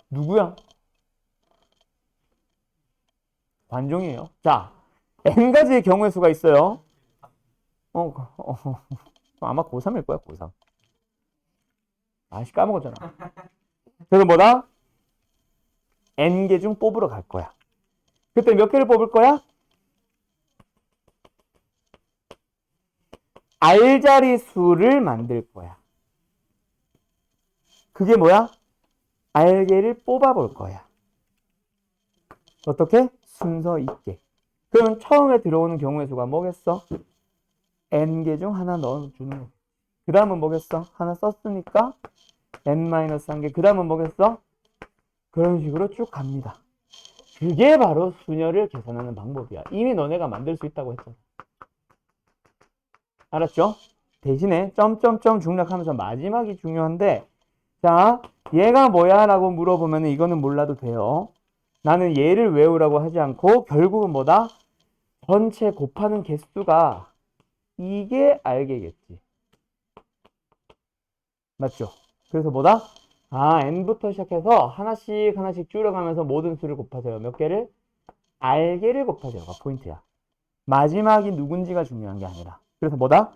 누구야? 관종이에요. 자, n가지의 경우의 수가 있어요. 아마 고3일 거야, 고3. 아씨, 까먹었잖아. 그래서 뭐다? n개 중 뽑으러 갈 거야. 그때 몇 개를 뽑을 거야? R자리 수를 만들 거야. 그게 뭐야? R개를 뽑아볼 거야. 어떻게? 순서 있게. 그러면 처음에 들어오는 경우의 수가 뭐겠어? n개 중 하나 넣어주는 거. 그 다음은 뭐겠어? 하나 썼으니까 n-1개. 그 다음은 뭐겠어? 그런 식으로 쭉 갑니다. 그게 바로 순열을 계산하는 방법이야. 이미 너네가 만들 수 있다고 했잖아. 알았죠? 대신에 점점점 중략하면서 마지막이 중요한데, 자, 얘가 뭐야? 라고 물어보면 이거는 몰라도 돼요. 나는 얘를 외우라고 하지 않고 결국은 뭐다? 전체 곱하는 개수가 이게 알겠지. 맞죠? 그래서 뭐다? n부터 시작해서 하나씩 하나씩 줄여가면서 모든 수를 곱하세요. 몇 개를? R개를 곱하세요가 포인트야. 마지막이 누군지가 중요한 게 아니라. 그래서 뭐다?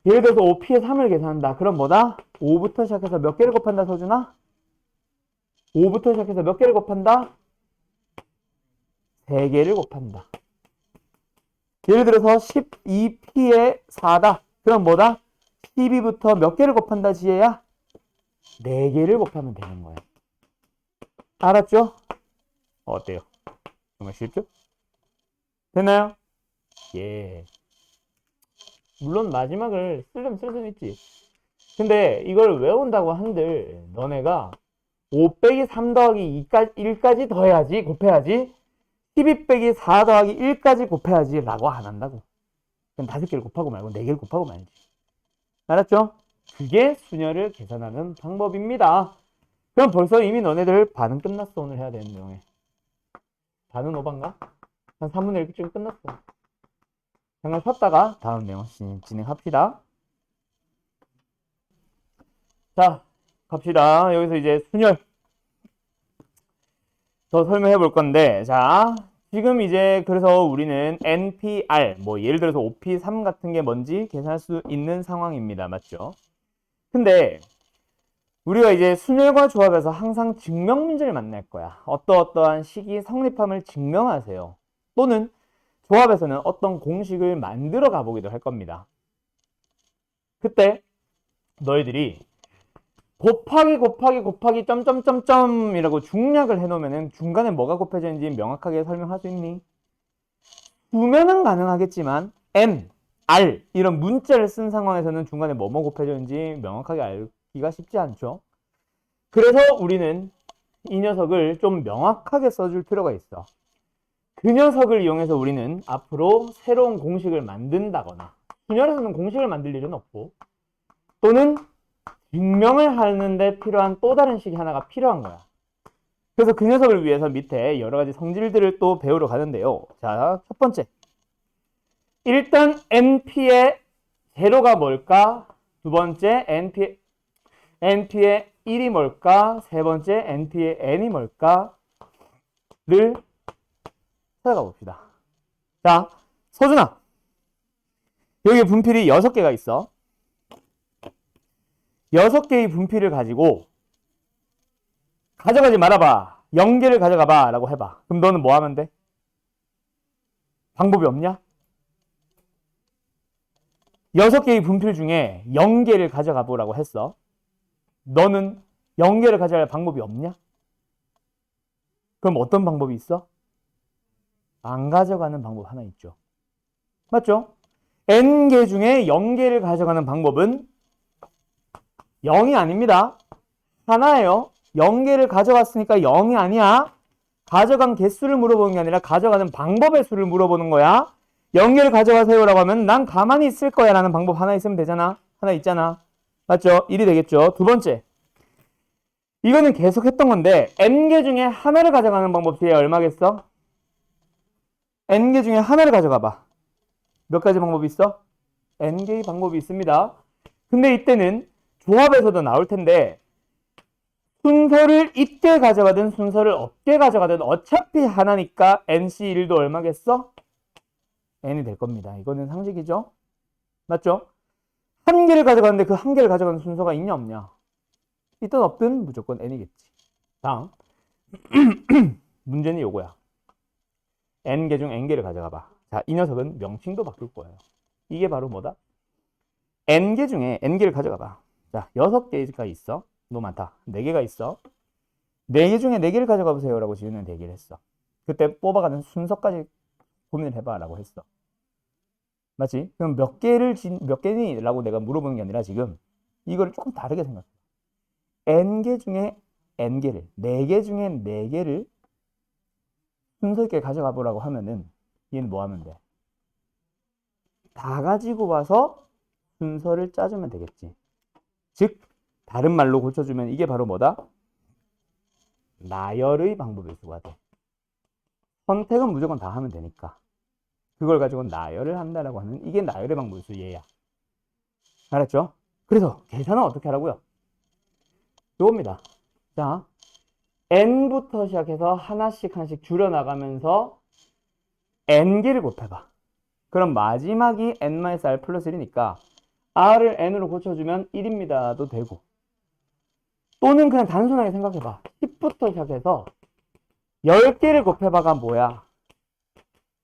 예를 들어서 5p에 3을 계산한다. 그럼 뭐다? 5부터 시작해서 몇 개를 곱한다, 서준아? 5부터 시작해서 몇 개를 곱한다? 3개를 곱한다. 예를 들어서 12p에 4다. 그럼 뭐다? 12부터 몇 개를 곱한다, 지혜야? 4개를 곱하면 되는 거야. 알았죠? 어때요? 정말 쉽죠? 됐나요? 예. 물론 마지막을 쓰려면 쓸 수는 있지. 근데 이걸 외운다고 한들 너네가 5 빼기 3 더하기 1까지 더해야지, 곱해야지, 12 빼기 4 더하기 1까지 곱해야지 라고 안 한다고. 그럼 5개를 곱하고 말고 4개를 곱하고 말지. 알았죠? 그게 순열을 계산하는 방법입니다. 그럼 벌써 이미 너네들 반은 끝났어. 오늘 해야 되는 내용에. 반은 5반가? 한 3분의 1쯤 끝났어. 잠깐 쉬었다가 다음 내용 진행합시다. 자, 갑시다. 여기서 이제 순열 더 설명해 볼 건데, 자, 지금 이제 그래서 우리는 NPR, 뭐 예를 들어서 OP3 같은 게 뭔지 계산할 수 있는 상황입니다. 맞죠? 근데 우리가 이제 순열과 조합에서 항상 증명 문제를 만날 거야. 어떠한 식이 성립함을 증명하세요. 또는 조합에서는 어떤 공식을 만들어 가보기도 할 겁니다. 그때 너희들이 곱하기 점점점점이라고 중략을 해놓으면은 중간에 뭐가 곱해져 있는지 명확하게 설명할 수 있니? 수면은 가능하겠지만 n, r 이런 문자를 쓴 상황에서는 중간에 뭐뭐 곱해져 있는지 명확하게 알기가 쉽지 않죠. 그래서 우리는 이 녀석을 좀 명확하게 써줄 필요가 있어. 그 녀석을 이용해서 우리는 앞으로 새로운 공식을 만든다거나, 수열에서는 공식을 만들 일은 없고, 또는 증명을 하는데 필요한 또 다른 식이 하나가 필요한 거야. 그래서 그 녀석을 위해서 밑에 여러 가지 성질들을 또 배우러 가는데요. 자, 첫 번째. 일단 NP의 제로가 뭘까? 두 번째, NP의 1이 뭘까? 세 번째, NP의 N이 뭘까? 를 찾아가 봅시다. 자, 서준아. 여기 분필이 6개가 있어. 6개의 분필을 가지고 가져가지 말아봐. 0개를 가져가봐. 라고 해봐. 그럼 너는 뭐 하면 돼? 방법이 없냐? 6개의 분필 중에 0개를 가져가 보라고 했어. 너는 0개를 가져갈 방법이 없냐? 그럼 어떤 방법이 있어? 안 가져가는 방법 하나 있죠. 맞죠? n개 중에 0개를 가져가는 방법은 0이 아닙니다. 하나예요. 0개를 가져갔으니까 0이 아니야. 가져간 개수를 물어보는 게 아니라 가져가는 방법의 수를 물어보는 거야. 0개를 가져가세요라고 하면 난 가만히 있을 거야 라는 방법 하나 있으면 되잖아. 하나 있잖아. 맞죠? 1이 되겠죠. 두 번째. 이거는 계속 했던 건데 n개 중에 하나를 가져가는 방법 뒤에 얼마겠어? n개 중에 하나를 가져가 봐. 몇 가지 방법이 있어? n개의 방법이 있습니다. 근데 이때는 조합에서도 나올 텐데 순서를 있게 가져가든 순서를 없게 가져가든 어차피 하나니까 NC1도 얼마겠어? n이 될 겁니다. 이거는 상식이죠? 맞죠? 한 개를 가져가는데 그 한 개를 가져가는 순서가 있냐 없냐? 있든 없든 무조건 n이겠지. 다음 문제는 요거야. n개 중 n개를 가져가 봐. 자, 이 녀석은 명칭도 바꿀 거예요. 이게 바로 뭐다? n개 중에 n개를 가져가 봐. 자, 6개가 있어. 너무 많다. 4개가 있어. 4개 중에 4개를 가져가 보세요 라고 지우는 대기를 했어. 그때 뽑아가는 순서까지 고민을 해봐 라고 했어. 맞지? 그럼 몇 개니? 라고 내가 물어보는 게 아니라 지금 이거를 조금 다르게 생각해. n개 중에 n개를 4개 중에 4개를 순서 있게 가져가 보라고 하면은 얘는 뭐 하면 돼? 다 가지고 와서 순서를 짜주면 되겠지. 즉 다른 말로 고쳐주면 이게 바로 뭐다? 나열의 방법일 수가 돼. 선택은 무조건 다 하면 되니까. 그걸 가지고 나열을 한다라고 하는 이게 나열의 방법일 수 얘야. 알았죠? 그래서 계산은 어떻게 하라고요? 이겁니다. 자, n부터 시작해서 하나씩 줄여나가면서 n개를 곱해봐. 그럼 마지막이 n-r 플러스 1이니까 r을 n으로 고쳐주면 1입니다도 되고, 또는 그냥 단순하게 생각해봐. 10부터 시작해서 10개를 곱해봐가 뭐야?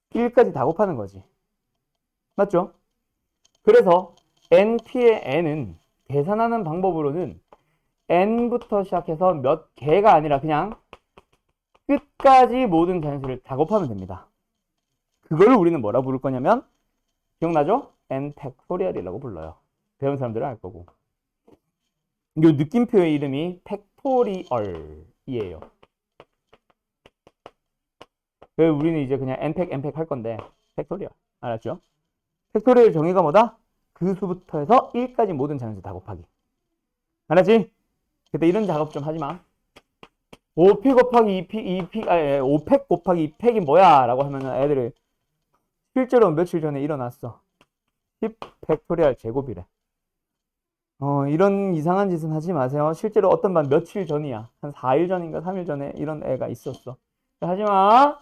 1까지 다 곱하는 거지. 맞죠? 그래서 np의 n은 계산하는 방법으로는 n부터 시작해서 몇 개가 아니라 그냥 끝까지 모든 잔수를 다 곱하면 됩니다. 그걸 우리는 뭐라 부를 거냐면, 기억나죠? n 팩토리얼이라고 불러요. 배운 사람들은 알 거고. 이 느낌표의 이름이 팩토리얼이에요. 그래서 우리는 이제 그냥 n팩 할 건데 팩토리얼. 알았죠? 팩토리얼 정의가 뭐다? 그 수부터 해서 1까지 모든 잔수 다 곱하기. 알았지? 그때 이런 작업 좀 하지 마. 5p 곱하기 5팩 곱하기 2팩이 뭐야? 라고 하면 애들이 실제로 며칠 전에 일어났어. 10 팩토리얼 제곱이래. 이런 이상한 짓은 하지 마세요. 실제로 어떤 반 며칠 전이야. 한 4일 전인가 3일 전에 이런 애가 있었어. 하지 마.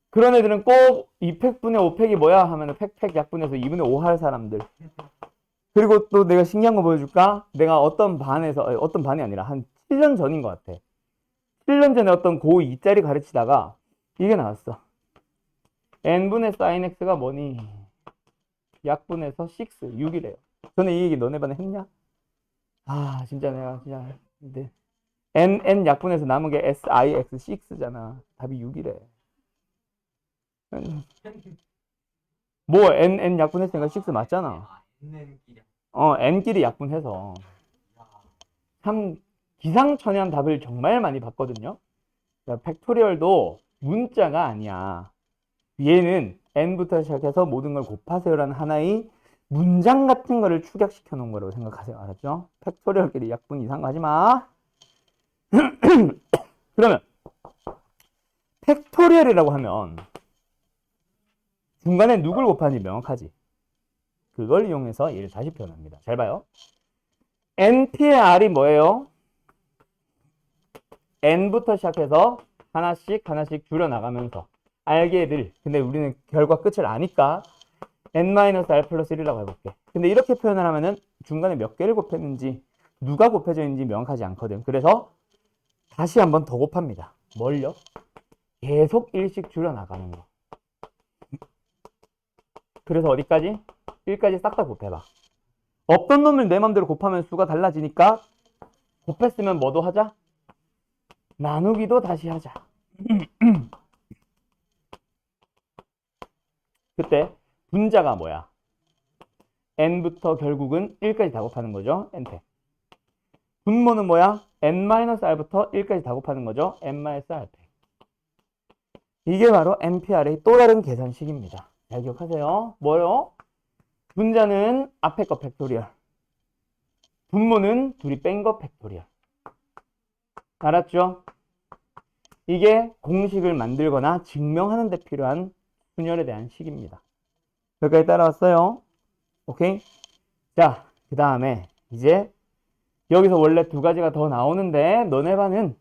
그런 애들은 꼭 2팩분의 5팩이 뭐야? 하면 팩 약분해서 2분의 5 할 사람들. 그리고 또 내가 신기한 거 보여줄까? 내가 어떤 반이 아니라 한 7년 전인 것 같아. 7년 전에 어떤 고2 짜리 가르치다가 이게 나왔어. n분의 sin x가 뭐니? 약분해서 6, 6이래요. 전에 이 얘기 너네 반에 했냐? 아, 진짜 내가 진짜 근데 n 약분해서 남은 게 six6잖아. 답이 6이래. 뭐 n 약분했으니까 6 맞잖아. n끼리 약분해서 참 기상천외한 답을 정말 많이 봤거든요. 그러니까 팩토리얼도 문자가 아니야. 얘는 n부터 시작해서 모든 걸 곱하세요라는 하나의 문장 같은 거를 축약시켜 놓은 거라고 생각하세요. 알았죠? 팩토리얼끼리 약분 이상한 거 하지 마. 그러면 팩토리얼이라고 하면 중간에 누굴 곱하는지 명확하지. 그걸 이용해서 얘를 다시 표현합니다. 잘 봐요. np의 r이 뭐예요? n부터 시작해서 하나씩 하나씩 줄여나가면서 알게들. 근데 우리는 결과 끝을 아니까 n-r 플러스 1이라고 해볼게. 근데 이렇게 표현을 하면은 중간에 몇 개를 곱했는지 누가 곱해져 있는지 명확하지 않거든. 그래서 다시 한번 더 곱합니다. 뭘요? 계속 1씩 줄여나가는 거. 그래서 어디까지? 1까지 싹 다 곱해봐. 없던 놈을 내 맘대로 곱하면 수가 달라지니까 곱했으면 뭐도 하자? 나누기도 다시 하자. 그때 분자가 뭐야? n부터 결국은 1까지 다 곱하는 거죠. n패. 분모는 뭐야? n-r부터 1까지 다 곱하는 거죠. n-r패. 이게 바로 NPR의 또 다른 계산식입니다. 잘 기억하세요. 뭐요? 분자는 앞에 거 팩토리얼. 분모는 둘이 뺀 거 팩토리얼. 알았죠? 이게 공식을 만들거나 증명하는 데 필요한 순열에 대한 식입니다. 여기까지 따라왔어요. 오케이? 자, 그 다음에 이제 여기서 원래 두 가지가 더 나오는데 너네 반은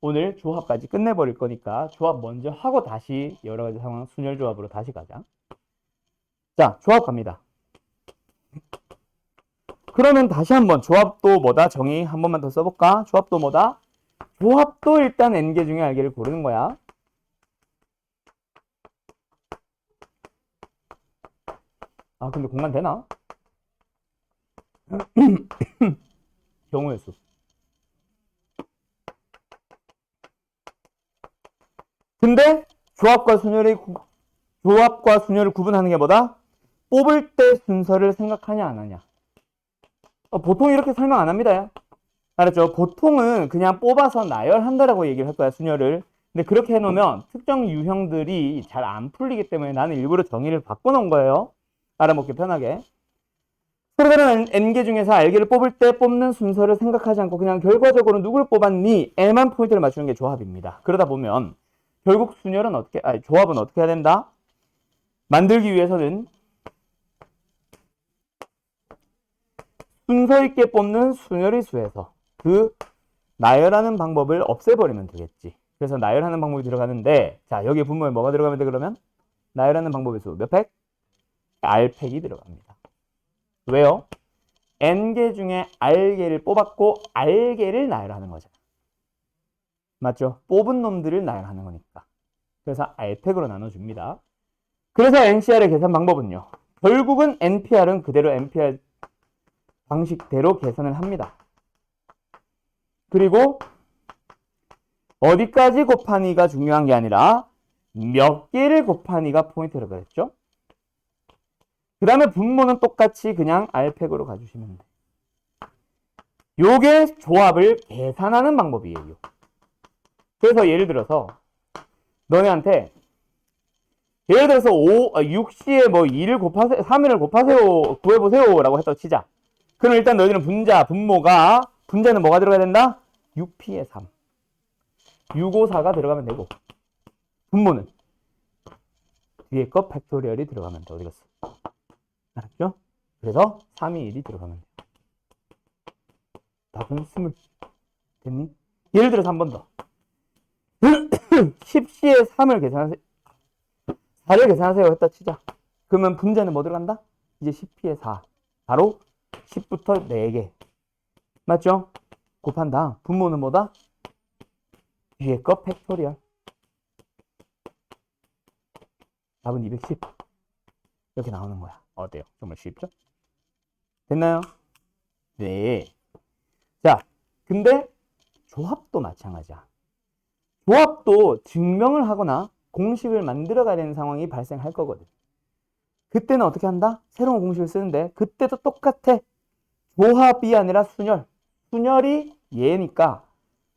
오늘 조합까지 끝내버릴 거니까 조합 먼저 하고 다시 여러 가지 상황 순열 조합으로 다시 가자. 자, 조합 갑니다. 그러면 다시 한번 조합도 뭐다? 정의 한 번만 더 써볼까? 조합도 뭐다? 조합도 일단 n개 중에 알개를 고르는 거야. 아, 근데 공간 되나? 경우의 수. 근데 조합과 순열을 구분하는 게 뭐다? 뽑을 때 순서를 생각하냐 안 하냐. 보통 이렇게 설명 안 합니다. 알았죠? 보통은 그냥 뽑아서 나열한다라고 얘기를 할 거야, 순열을. 근데 그렇게 해놓으면 특정 유형들이 잘 안 풀리기 때문에 나는 일부러 정의를 바꿔놓은 거예요. 알아먹기 편하게. 그러면 n개 중에서 알개를 뽑을 때 뽑는 순서를 생각하지 않고 그냥 결과적으로 누굴 뽑았니? 에만 포인트를 맞추는 게 조합입니다. 그러다 보면 결국 순열은 조합은 어떻게 해야 된다? 만들기 위해서는 순서 있게 뽑는 순열의 수에서 그 나열하는 방법을 없애버리면 되겠지. 그래서 나열하는 방법이 들어가는데, 자, 여기 분모에 뭐가 들어가면 돼, 그러면? 나열하는 방법의 수. 몇 팩? R팩이 들어갑니다. 왜요? N개 중에 R개를 뽑았고, R개를 나열하는 거잖아. 맞죠? 뽑은 놈들을 나열하는 거니까. 그래서 R팩으로 나눠줍니다. 그래서 NCR의 계산 방법은요. 결국은 NPR은 그대로 NPR 방식대로 계산을 합니다. 그리고 어디까지 곱하니가 중요한 게 아니라 몇 개를 곱하니가 포인트를 그랬죠. 그 다음에 분모는 똑같이 그냥 R팩으로 가주시면 돼요. 요게 조합을 계산하는 방법이에요. 그래서 예를 들어서 너네한테 예를 들어서 6C에 뭐 2를 곱하세요, 3을 곱하세요, 구해보세요 라고 했다 치자. 그럼 일단 너희들은 분자는 뭐가 들어가야 된다? 6P에 3. 654가 들어가면 되고, 분모는 뒤에 거 팩토리얼이 들어가면 돼. 어디 갔어? 알았죠? 그래서 3이 1이 들어가면 돼. 답은 20. 됐니? 예를 들어서 한 번 더. 10C에 3을 계산하세요. 4를 계산하세요 했다 치자. 그러면 분자는 뭐 들어간다? 이제 10P에 4. 바로 10부터 4개. 맞죠? 곱한다. 분모는 뭐다? 뒤에 거 팩토리얼. 답은 210. 이렇게 나오는 거야. 어때요? 정말 쉽죠? 됐나요? 네. 근데 조합도 마찬가지야. 조합도 증명을 하거나 공식을 만들어 가야 되는 상황이 발생할 거거든. 그때는 어떻게 한다? 새로운 공식을 쓰는데 그때도 똑같아. 조합이 아니라 순열. 순열이 얘니까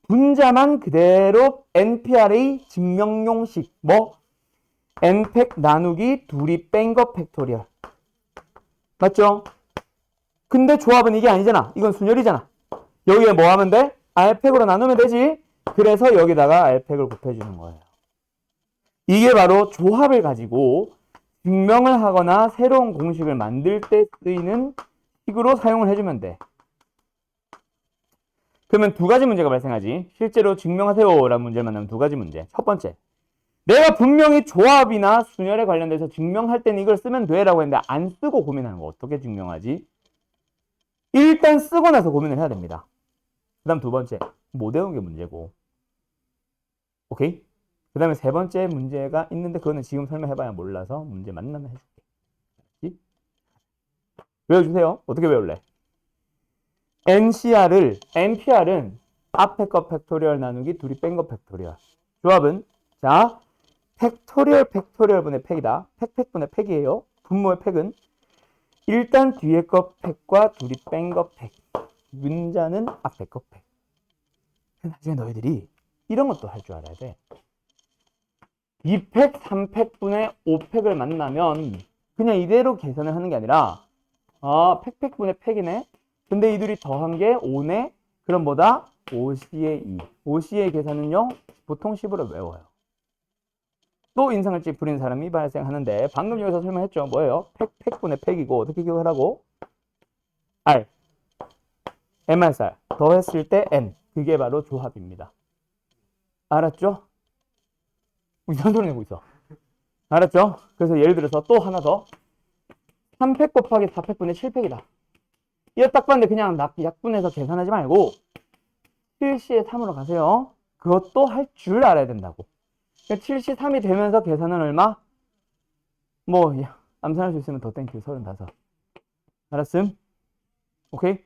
분자만 그대로 NPR의 증명용식 뭐 n팩 나누기 둘이 뺀 거 팩토리얼. 맞죠? 근데 조합은 이게 아니잖아. 이건 순열이잖아. 여기에 뭐 하면 돼? R팩으로 나누면 되지. 그래서 여기다가 R팩을 곱해주는 거예요. 이게 바로 조합을 가지고 증명을 하거나 새로운 공식을 만들 때 쓰이는 식으로 사용을 해주면 돼. 그러면 두 가지 문제가 발생하지. 실제로 증명하세요라는 문제를 만나면 두 가지 문제. 첫 번째, 내가 분명히 조합이나 순열에 관련돼서 증명할 때는 이걸 쓰면 돼라고 했는데 안 쓰고 고민하는 거 어떻게 증명하지? 일단 쓰고 나서 고민을 해야 됩니다. 그 다음 두 번째, 못 외운 게 문제고. 오케이? 그 다음에 세 번째 문제가 있는데 그거는 지금 설명해봐야 몰라서 문제 만나면 해줄게. 알았지? 외워주세요. 어떻게 외울래? NPR은 앞에 거 팩토리얼 나누기 둘이 뺀 거 팩토리얼. 조합은 자 팩토리얼 분의 팩이다. 팩분의 팩이에요. 분모의 팩은 일단 뒤에 거 팩과 둘이 뺀 거 팩. 문자는 앞에 거 팩. 나중에 너희들이 이런 것도 할 줄 알아야 돼. 2팩, 3팩분의 5팩을 만나면 그냥 이대로 계산을 하는 게 아니라 팩분의 팩이네. 근데 이 둘이 더한 게 5네. 그럼 뭐다? 5C의 2. 5C의 계산은요. 보통 10으로 외워요. 또 인상을 찌푸린 사람이 발생하는데 방금 여기서 설명했죠. 뭐예요? 팩분의 팩이고 어떻게 기억을 하고? R, MRR 더했을 때 N. 그게 바로 조합입니다. 알았죠? 이상한 소리 내고 있어. 알았죠? 그래서 예를 들어서 또 하나 더. 3팩 곱하기 4팩분의 7팩이다. 이거 딱 봤는데 그냥 약분해서 계산하지 말고 7C에 3으로 가세요. 그것도 할 줄 알아야 된다고. 7C 3이 되면서 계산은 얼마? 뭐 암산할 수 있으면 더 땡큐 35. 알았음? 오케이?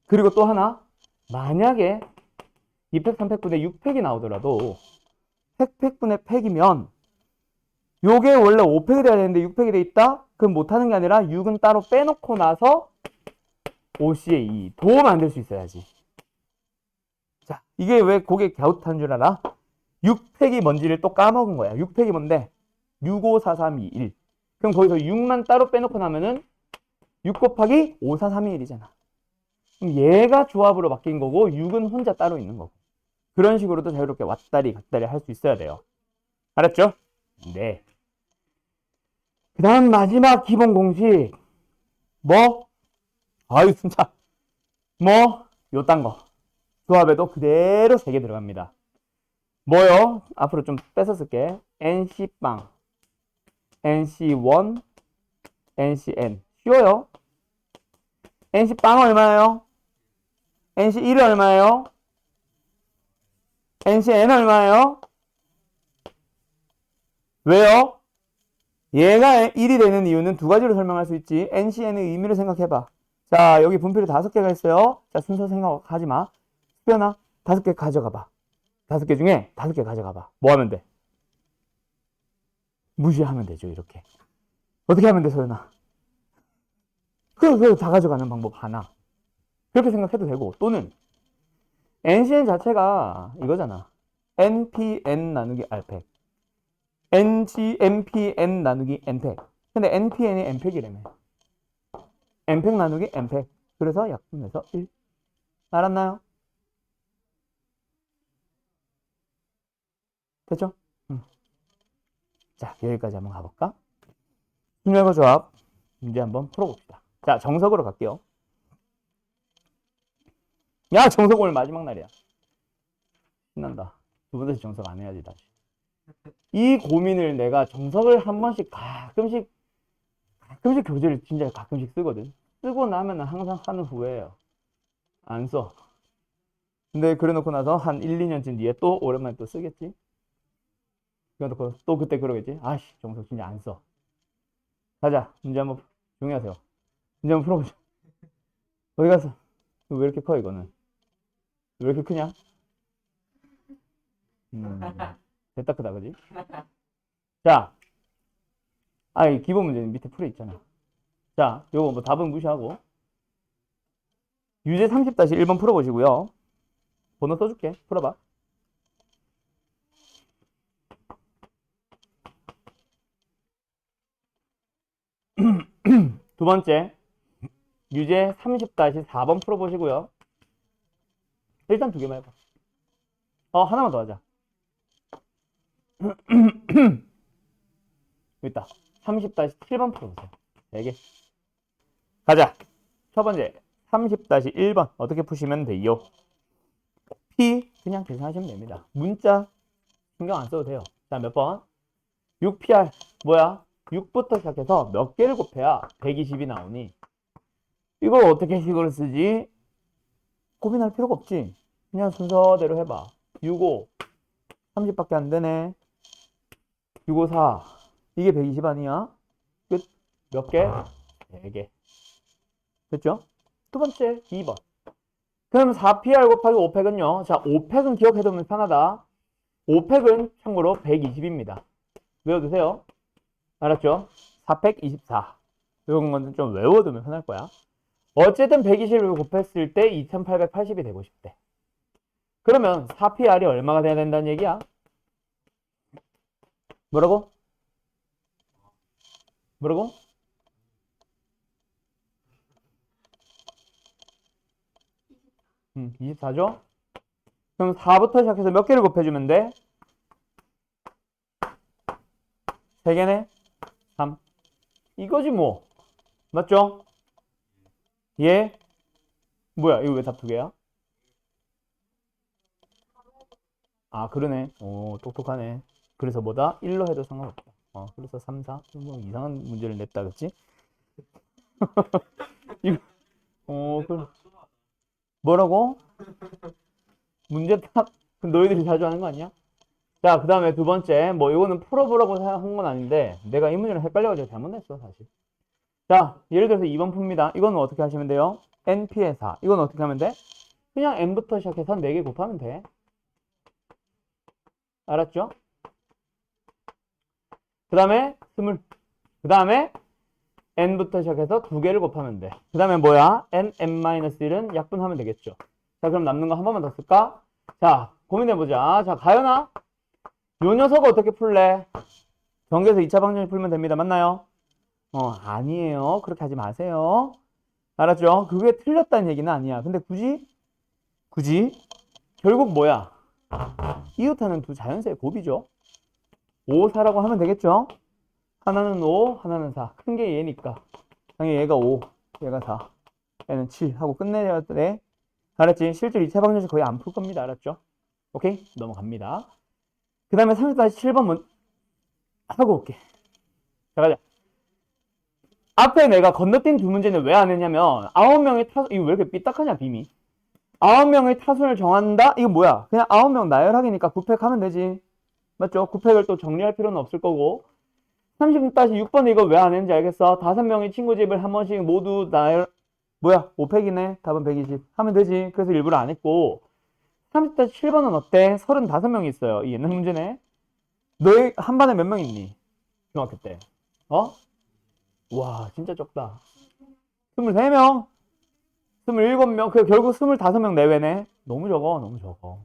그리고 또 하나. 만약에 2팩, 3팩분의 6팩이 나오더라도 팩분의 팩이면 요게 원래 5팩이 돼야 되는데 6팩이 돼 있다? 그럼 못하는 게 아니라 6은 따로 빼놓고 나서 5C의 2. 도 만들 수 있어야지. 자, 이게 왜 고개 갸웃한 줄 알아? 6팩이 뭔지를 또 까먹은 거야. 6팩이 뭔데? 6, 5, 4, 3, 2, 1. 그럼 거기서 6만 따로 빼놓고 나면은 6 곱하기 5, 4, 3, 2, 1이잖아. 그럼 얘가 조합으로 바뀐 거고 6은 혼자 따로 있는 거고. 그런 식으로도 자유롭게 왔다리 갔다리 할 수 있어야 돼요. 알았죠? 네. 그 다음 마지막 기본 공식. 뭐? 아유, 진짜. 뭐? 요딴 거. 조합에도 그대로 3개 들어갑니다. 뭐요? 앞으로 좀 뺏어 쓸게. NC빵, NC1, NCN. 쉬워요. NC빵 얼마예요? NC1 얼마예요? NCN 얼마예요? 왜요? 얘가 1이 되는 이유는 두 가지로 설명할 수 있지. NCN의 의미를 생각해봐. 자, 여기 분필이 5개가 있어요. 자, 순서 생각하지 마. 수연아, 5개 가져가봐. 5개 중에 5개 가져가봐. 뭐 하면 돼? 무시하면 되죠, 이렇게. 어떻게 하면 돼, 소연아? 그거 다 가져가는 방법 하나. 그렇게 생각해도 되고, 또는 NCN 자체가 이거잖아. NPN 나누기 R팩. NPN 나누기 N팩. 근데 NPN이 N팩이라며. N팩 나누기 N팩. 그래서 약분해서 1. 알았나요? 됐죠? 자, 여기까지 한번 가볼까? 순열과 조합 문제 한번 풀어봅시다. 자, 정석으로 갈게요. 야, 정석 오늘 마지막 날이야. 신난다. 두 번 다시 정석 안 해야지, 다시. 이 고민을 내가 정석을 한 번씩 가끔씩 교재를 진짜 가끔씩 쓰거든. 쓰고 나면 항상 하는 후회예요. 안 써. 근데 그래 놓고 나서 한 1, 2년쯤 뒤에 또 오랜만에 또 쓰겠지? 그래놓고 또 그때 그러겠지? 아씨, 정석 진짜 안 써. 가자. 문제 한번 조용히 하세요. 문제 한번 풀어보자. 어디 갔어? 왜 이렇게 커, 이거는? 왜 이렇게 크냐? 됐다 크다, 그지? 자, 이 기본 문제는 밑에 풀에 있잖아. 자, 요거 뭐 답은 무시하고. 유제 30-1번 풀어보시고요. 번호 써줄게. 풀어봐. 두 번째, 유제 30-4번 풀어보시고요. 일단 두 개만 해봐. 하나만 더 하자. 여기 있다. 30-7번 풀어보세요. 4개. 가자. 첫 번째, 30-1번. 어떻게 푸시면 돼요? P 그냥 계산하시면 됩니다. 문자 신경 안 써도 돼요. 자, 몇 번? 6PR. 뭐야? 6부터 시작해서 몇 개를 곱해야 120이 나오니? 이걸 어떻게 식으로 쓰지? 고민할 필요가 없지. 그냥 순서대로 해봐. 6, 5, 30밖에 안 되네. 6, 5, 4. 이게 120 아니야? 끝. 몇 개? 4개. 됐죠? 두 번째, 2번. 그럼 4PR 곱하기 5팩은요. 자, 5팩은 기억해두면 편하다. 5팩은 참고로 120입니다. 외워두세요. 알았죠? 4팩 24. 이런 거는 좀 외워두면 편할 거야. 어쨌든 120을 곱했을 때 2880이 되고 싶대. 그러면 4PR이 얼마가 돼야 된다는 얘기야? 뭐라고? 뭐라고? 24죠? 그럼 4부터 시작해서 몇 개를 곱해주면 돼? 3개네? 3. 이거지 뭐. 맞죠? 얘 뭐야? 이거 왜 답 2개야? 아, 그러네. 오, 똑똑하네. 그래서 뭐다? 1로 해도 상관없다. 그래서 3, 4. 뭐 이상한 문제를 냈다, 그치? 이거, 뭐라고? 문제 탑? 너희들이 자주 하는 거 아니야? 자, 그 다음에 두 번째. 뭐, 이거는 풀어보라고 한 건 아닌데, 내가 이 문제를 헷갈려가지고 잘못 냈어, 사실. 자, 예를 들어서 2번 풉니다. 이거는 어떻게 하시면 돼요? np의 4. 이건 어떻게 하면 돼? 그냥 n부터 시작해서 4개 곱하면 돼. 알았죠? 그 다음에 20. 그 다음에 n부터 시작해서 2개를 곱하면 돼. 그 다음에 뭐야? n-1은 약분하면 되겠죠. 자, 그럼 남는 거 한 번만 더 쓸까? 자, 고민해보자. 자, 가연아. 요 녀석 어떻게 풀래? 전개에서 2차 방정식 풀면 됩니다. 맞나요? 아니에요. 그렇게 하지 마세요. 알았죠? 그게 틀렸다는 얘기는 아니야. 근데 굳이 결국 뭐야? 이웃하는 두 자연수의 곱이죠. 5, 4라고 하면 되겠죠? 하나는 5, 하나는 4. 큰 게 얘니까. 당연히 얘가 5, 얘가 4. 얘는 7 하고 끝내야 돼. 알았지? 실제로 2차 방정식 거의 안 풀 겁니다. 알았죠? 오케이? 넘어갑니다. 그 다음에 30-7번 하고 올게. 자, 가자. 앞에 내가 건너뛴 두 문제는 왜 안 했냐면 9명의 타수, 이거 왜 이렇게 삐딱하냐, 빔이. 9명의 타순을 정한다? 이거 뭐야? 그냥 9명 나열하기니까 9팩 하면 되지. 맞죠? 9팩을 또 정리할 필요는 없을 거고. 30-6번 이거 왜 안 했는지 알겠어? 5명의 친구 집을 한 번씩 모두 나열, 뭐야? 5팩이네? 답은 120. 하면 되지. 그래서 일부러 안 했고. 30-7번은 어때? 35명이 있어요. 이 옛날 문제네. 너희 한 반에 몇 명 있니? 중학교 때. 와, 진짜 적다. 23명? 27명? 그 결국 25명 내외네? 너무 적어, 너무 적어.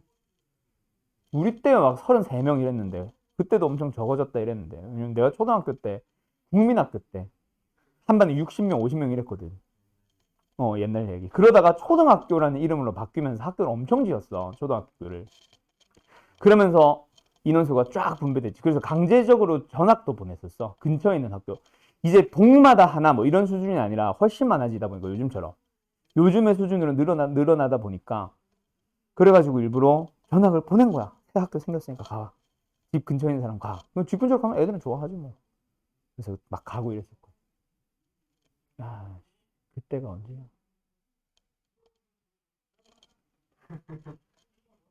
우리 때 막 33명 이랬는데, 그때도 엄청 적어졌다 이랬는데, 왜냐면 내가 초등학교 때, 국민학교 때, 한 반에 60명, 50명 이랬거든. 옛날 얘기. 그러다가 초등학교라는 이름으로 바뀌면서 학교를 엄청 지었어, 초등학교를. 그러면서 인원수가 쫙 분배됐지. 그래서 강제적으로 전학도 보냈었어. 근처에 있는 학교. 이제 동마다 하나 뭐 이런 수준이 아니라 훨씬 많아지다 보니까 요즘처럼. 요즘의 수준으로 늘어나다 보니까 그래가지고 일부러 전학을 보낸 거야. 새 학교 생겼으니까 가. 집 근처에 있는 사람 가. 집 근처로 가면 애들은 좋아하지 뭐. 그래서 막 가고 이랬었고. 그때가 언제야?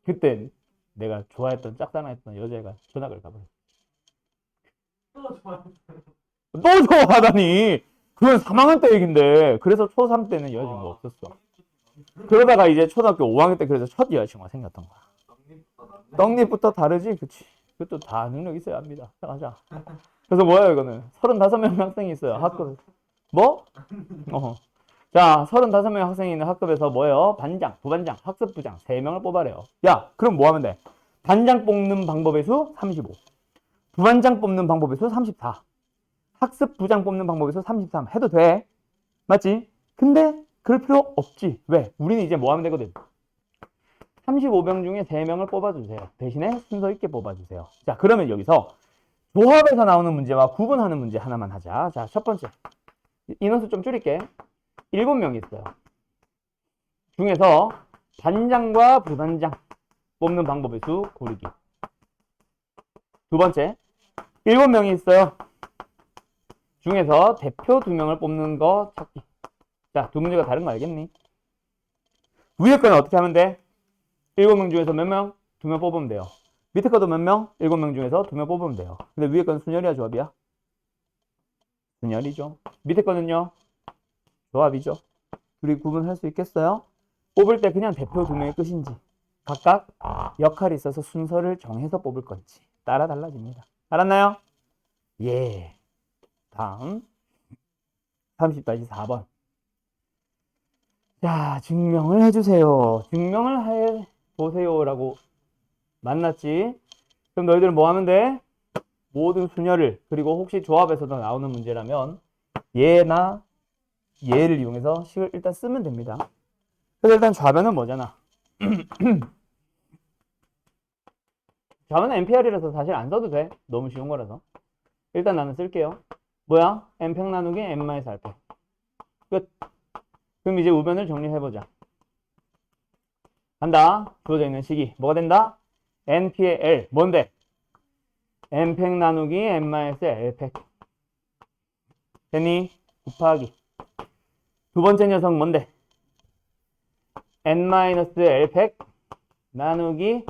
그때 내가 좋아했던 짝사랑했던 여자애가 전학을 가버렸어. 또 좋아하다니. 그건 3학년 때 얘긴데. 그래서 초3 때는 여자친구가 없었어. 그러다가 이제 초등학교 5학년 때 그래서 첫 여자친구가 생겼던 거야. 떡잎부터 다르지? 그치. 그것도 다 능력 있어야 합니다. 자, 가자. 그래서 뭐예요, 이거는? 35명 학생이 있어요. 학급. 뭐? 자, 35명 학생이 있는 학급에서 뭐예요? 반장, 부반장, 학습부장 3명을 뽑아래요. 야, 그럼 뭐 하면 돼? 반장 뽑는 방법의 수 35. 부반장 뽑는 방법의 수 34. 학습부장 뽑는 방법의 수 33. 해도 돼. 맞지? 근데 그럴 필요 없지. 왜? 우리는 이제 뭐 하면 되거든. 35명 중에 3명을 뽑아주세요. 대신에 순서 있게 뽑아주세요. 자, 그러면 여기서 조합에서 나오는 문제와 구분하는 문제 하나만 하자. 자, 첫 번째. 인원수 좀 줄일게. 7명이 있어요. 중에서 반장과 부반장 뽑는 방법의 수 고르기. 두 번째. 7명이 있어요. 중에서 대표 2명을 뽑는 거 찾기. 자, 두 문제가 다른 거 알겠니? 위에 거는 어떻게 하면 돼? 7명 중에서 몇 명? 2명 뽑으면 돼요. 밑에 거도 몇 명? 7명 중에서 2명 뽑으면 돼요. 근데 위에 거는 순열이야, 조합이야? 순열이죠. 밑에 거는요? 조합이죠. 둘이 구분할 수 있겠어요? 뽑을 때 그냥 대표 2명의 끝인지 각각 역할이 있어서 순서를 정해서 뽑을 건지 따라 달라집니다. 알았나요? 예. 다음 30-4번. 자, 증명을 해주세요. 증명을 해보세요라고 만났지? 그럼 너희들은 뭐 하면 돼? 모든 순열을, 그리고 혹시 조합에서도 나오는 문제라면 얘나 얘를 이용해서 식을 일단 쓰면 됩니다. 그래서 일단 좌변은 뭐잖아? 좌변은 NPR이라서 사실 안 써도 돼. 너무 쉬운 거라서. 일단 나는 쓸게요. 뭐야? n팩 나누기 n-r팩. 끝. 그럼 이제 우변을 정리해보자. 간다. 주어져 있는 식이 뭐가 된다? np의 l. 뭔데? n팩 나누기 n-l팩. 됐니? 곱하기. 두 번째 녀석 뭔데? n-l팩 나누기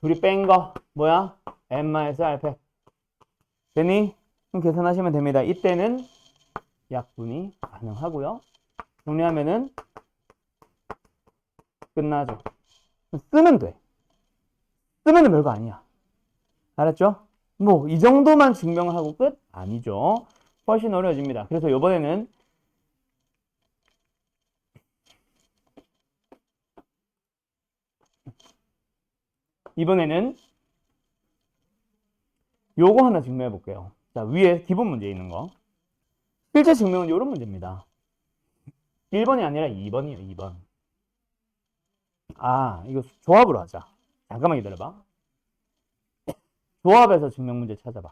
둘이 뺀 거 뭐야? n-r팩. 됐니? 그럼 계산하시면 됩니다. 이때는 약분이 가능하고요. 정리하면은 끝나죠. 쓰면 돼. 쓰면 별거 아니야. 알았죠? 뭐 이 정도만 증명을 하고 끝? 아니죠. 훨씬 어려워집니다. 그래서 이번에는 요거 하나 증명해 볼게요. 자, 위에 기본 문제 있는 거. 실제 증명은 이런 문제입니다. 1번이 아니라 2번이에요. 2번. 아, 이거 조합으로 하자. 잠깐만 기다려봐. 조합에서 증명 문제 찾아봐.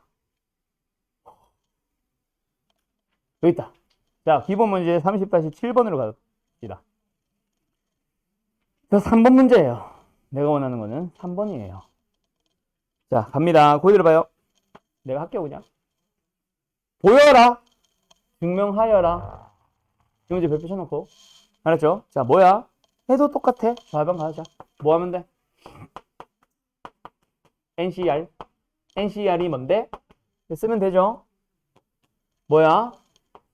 여기 있다. 자, 기본 문제 30-7번으로 갑시다. 자, 3번 문제예요. 내가 원하는 거는 3번이에요. 자, 갑니다. 고기 들어봐요. 내가 할게요, 그냥. 보여라. 증명하여라. 이 문제 별표 쳐놓고. 알았죠? 자, 뭐야? 해도 똑같아. 좌변 가자. 뭐 하면 돼? NCR. NCR이 뭔데? 쓰면 되죠? 뭐야?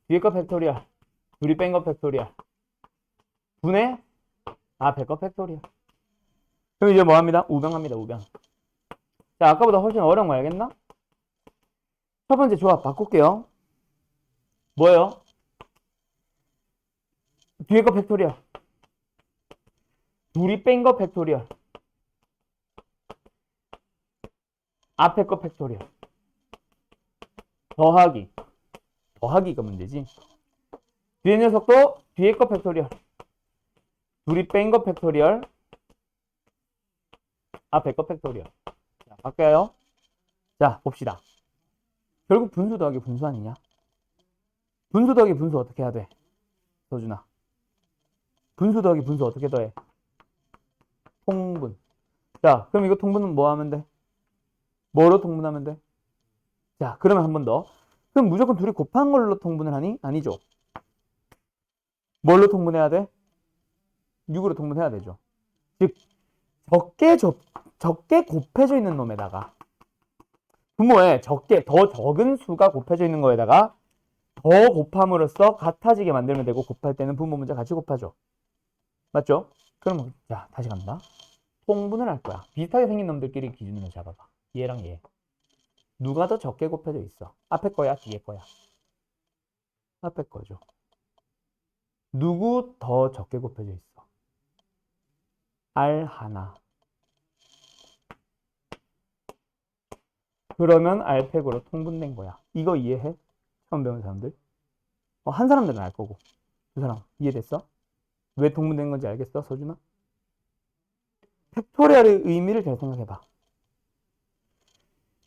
뒤에 거 팩토리얼. 둘이 뺀 거 팩토리얼. 분해? 앞에 거 팩토리얼. 그럼 이제 뭐 합니다? 우변합니다, 우변. 자, 아까보다 훨씬 어려운 거 알겠나? 첫 번째 조합 바꿀게요. 뭐예요? 뒤에 거 팩토리얼. 둘이 뺀 거 팩토리얼. 앞에 거 팩토리얼. 더하기. 더하기가 문제지. 뒤에 녀석도 뒤에 거 팩토리얼. 둘이 뺀 거 팩토리얼. 앞에 거 팩토리얼. 자, 바꿔요. 자, 봅시다. 결국 분수 더하기 분수 아니냐? 분수 더하기 분수 어떻게 해야 돼? 서준아. 분수 더하기 분수 어떻게 더해? 통분. 자, 그럼 이거 통분은 뭐 하면 돼? 뭐로 통분하면 돼? 자, 그러면 한 번 더. 그럼 무조건 둘이 곱한 걸로 통분을 하니? 아니죠. 뭘로 통분해야 돼? 6으로 통분해야 되죠. 즉, 적게 곱해져 있는 놈에다가 분모에 더 적은 수가 곱해져 있는 거에다가 더 곱함으로써 같아지게 만들면 되고 곱할 때는 분모 문자 같이 곱하죠. 맞죠? 그럼 자, 다시 간다. 통분을 할 거야. 비슷하게 생긴 놈들끼리 기준으로 잡아봐. 얘랑 얘. 누가 더 적게 곱해져 있어? 앞에 거야, 뒤에 거야? 앞에 거죠. 누구 더 적게 곱해져 있어? R 하나. 그러면 R팩으로 통분된 거야. 이거 이해해? 처음 배운 사람들? 한 사람들은 알 거고. 두 사람 이해됐어? 왜 통분된 건지 알겠어, 서준아? 팩토리얼의 의미를 잘 생각해봐.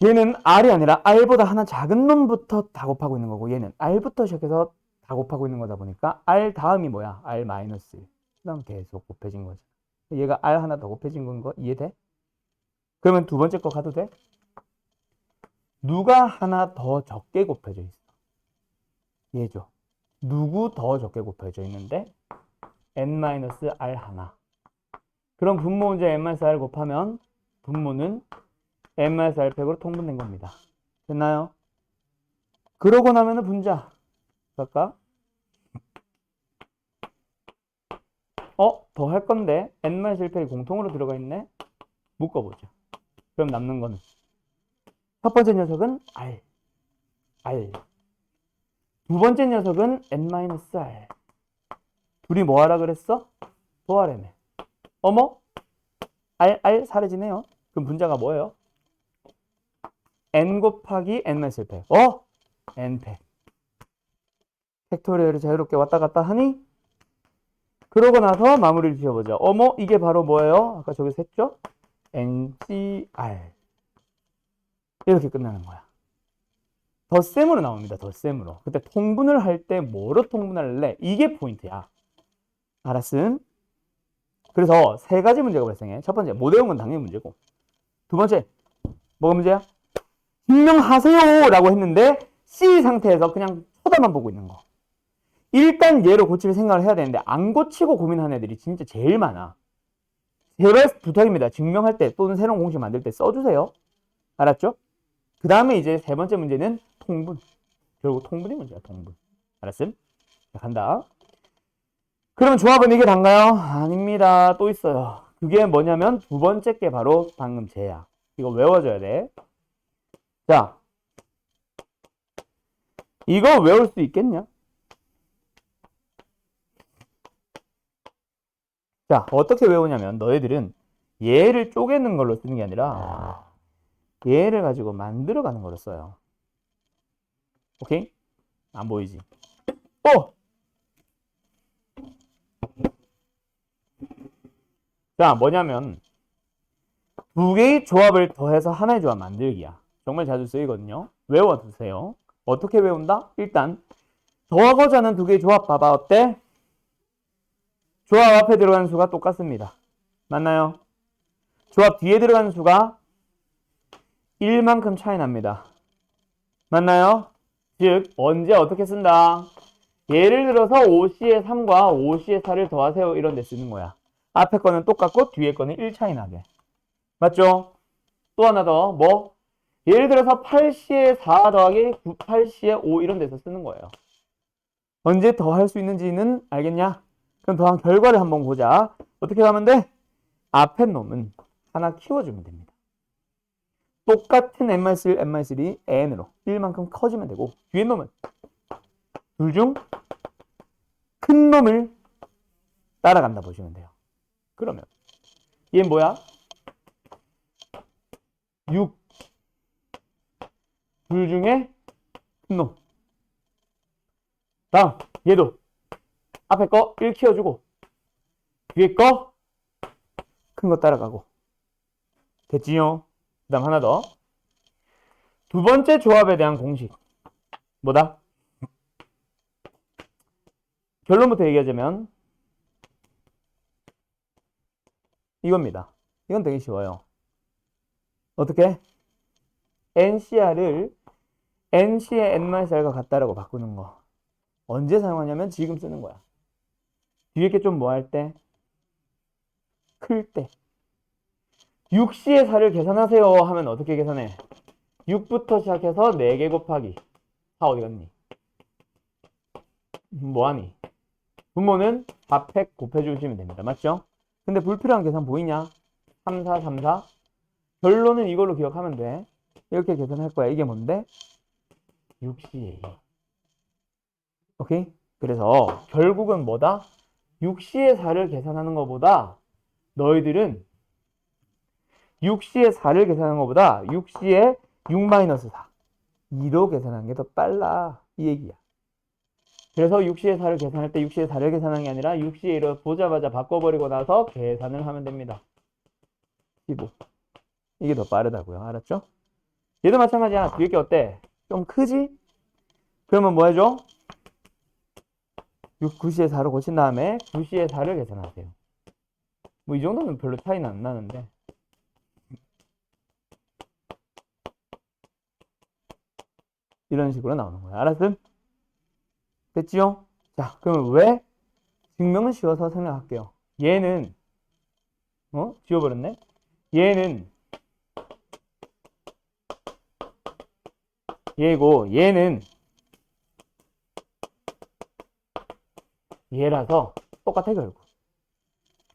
얘는 R이 아니라 R보다 하나 작은 놈부터 다 곱하고 있는 거고, 얘는 R부터 시작해서 다 곱하고 있는 거다 보니까 R 다음이 뭐야? R 마이너스. 그 다음 계속 곱해진 거지. 얘가 R 하나 더 곱해진 건 거 이해돼? 그러면 두 번째 거 가도 돼? 누가 하나 더 적게 곱해져 있어? 얘죠. 누구 더 적게 곱해져 있는데? n-r 하나. 그럼 분모 문제 n-r 곱하면 분모는 n-r 팩으로 통분된 겁니다. 됐나요? 그러고 나면은 분자. 갈까? 더 할 건데 n-1 팩이 공통으로 들어가 있네? 묶어보자. 그럼 남는 거는 첫 번째 녀석은 R. 두 번째 녀석은 n-r. 둘이 뭐 하라 그랬어? 더하래매. 어머? R 사라지네요. 그럼 분자가 뭐예요? n 곱하기 n-1 팩. n팩. 팩토리얼이 자유롭게 왔다 갔다 하니? 그러고 나서 마무리를 지어보자. 어머? 이게 바로 뭐예요? 아까 저기서 했죠? NCR. 이렇게 끝나는 거야. 덧셈으로 나옵니다. 덧셈으로. 그때 통분을 할 때 뭐로 통분할래? 이게 포인트야. 알았음? 그래서 세 가지 문제가 발생해. 첫 번째, 못 외운 건 당연히 문제고. 두 번째, 뭐가 문제야? 증명하세요! 라고 했는데 C 상태에서 그냥 쳐다만 보고 있는 거. 일단 얘로 고칠 생각을 해야 되는데 안 고치고 고민하는 애들이 진짜 제일 많아. 제발 부탁입니다. 증명할 때 또는 새로운 공식 만들 때 써주세요. 알았죠? 그 다음에 이제 세 번째 문제는 통분. 결국 통분이 문제야. 통분. 알았음? 자, 간다. 그럼 조합은 이게 단가요? 아닙니다. 또 있어요. 그게 뭐냐면 두 번째 게 바로 방금 쟤야. 이거 외워줘야 돼. 자, 이거 외울 수 있겠냐? 자, 어떻게 외우냐면 너희들은 얘를 쪼개는 걸로 쓰는 게 아니라 얘를 가지고 만들어가는 걸로 써요. 오케이? 안 보이지? 자, 뭐냐면 두 개의 조합을 더해서 하나의 조합 만들기야. 정말 자주 쓰이거든요. 외워두세요. 어떻게 외운다? 일단 더하고자 하는 두 개의 조합 봐봐. 어때? 조합 앞에 들어가는 수가 똑같습니다. 맞나요? 조합 뒤에 들어가는 수가 1만큼 차이 납니다. 맞나요? 즉 언제 어떻게 쓴다? 예를 들어서 5C의 3과 5C의 4를 더하세요. 이런 데 쓰는 거야. 앞에 거는 똑같고 뒤에 거는 1 차이 나게. 맞죠? 또 하나 더 뭐? 예를 들어서 8C의 4 더하기 8C의 5 이런 데서 쓰는 거예요. 언제 더 할 수 있는지는 알겠냐? 그럼 더한 결과를 한번 보자. 어떻게 하면 돼? 앞에 놈은 하나 키워주면 됩니다. 똑같은 n-1, n-2 n으로 1만큼 커지면 되고 뒤에 놈은 둘 중 큰 놈을 따라간다 보시면 돼요. 그러면 얘는 뭐야? 6 둘 중에 큰 놈. 다음 얘도 앞에 거 1 키워주고 뒤에 거 큰 거 따라가고. 됐지요? 그 다음 하나 더. 두 번째 조합에 대한 공식 뭐다? 결론부터 얘기하자면 이겁니다. 이건 되게 쉬워요. 어떻게? NCR을 NC의 n-r과 같다라고 바꾸는 거. 언제 사용하냐면 지금 쓰는 거야. 뒤에 게 좀 뭐 할 때? 클 때. 6C의 4를 계산하세요 하면 어떻게 계산해? 6부터 시작해서 4개 곱하기 4 어디 갔니? 뭐하니? 분모는 4팩 곱해주시면 됩니다. 맞죠? 근데 불필요한 계산 보이냐? 3, 4, 3, 4. 결론은 이걸로 기억하면 돼. 이렇게 계산할 거야. 이게 뭔데? 6CA. 오케이? 그래서 결국은 뭐다? 6C의 4를 계산하는 것보다 너희들은 6C의 4를 계산하는 것보다 6C의 6-4 2로 계산하는 게 더 빨라. 이 얘기야. 그래서 6C의 4를 계산할 때 6C의 4를 계산하는 게 아니라 6C의 1을 보자마자 바꿔버리고 나서 계산을 하면 됩니다. 15. 이게 더 빠르다고요. 알았죠? 얘도 마찬가지야. 뒤에 게 어때? 좀 크지? 그러면 뭐 해줘? 9C의 4로 고친 다음에 9C의 4를 계산하세요. 뭐 이 정도는 별로 차이는 안 나는데. 이런 식으로 나오는 거야. 알았음? 됐지요? 자, 그러면 왜? 증명은 쉬워서 설명할게요. 얘는 지워버렸네? 얘는 얘고 얘는 얘라서 똑같아 결국.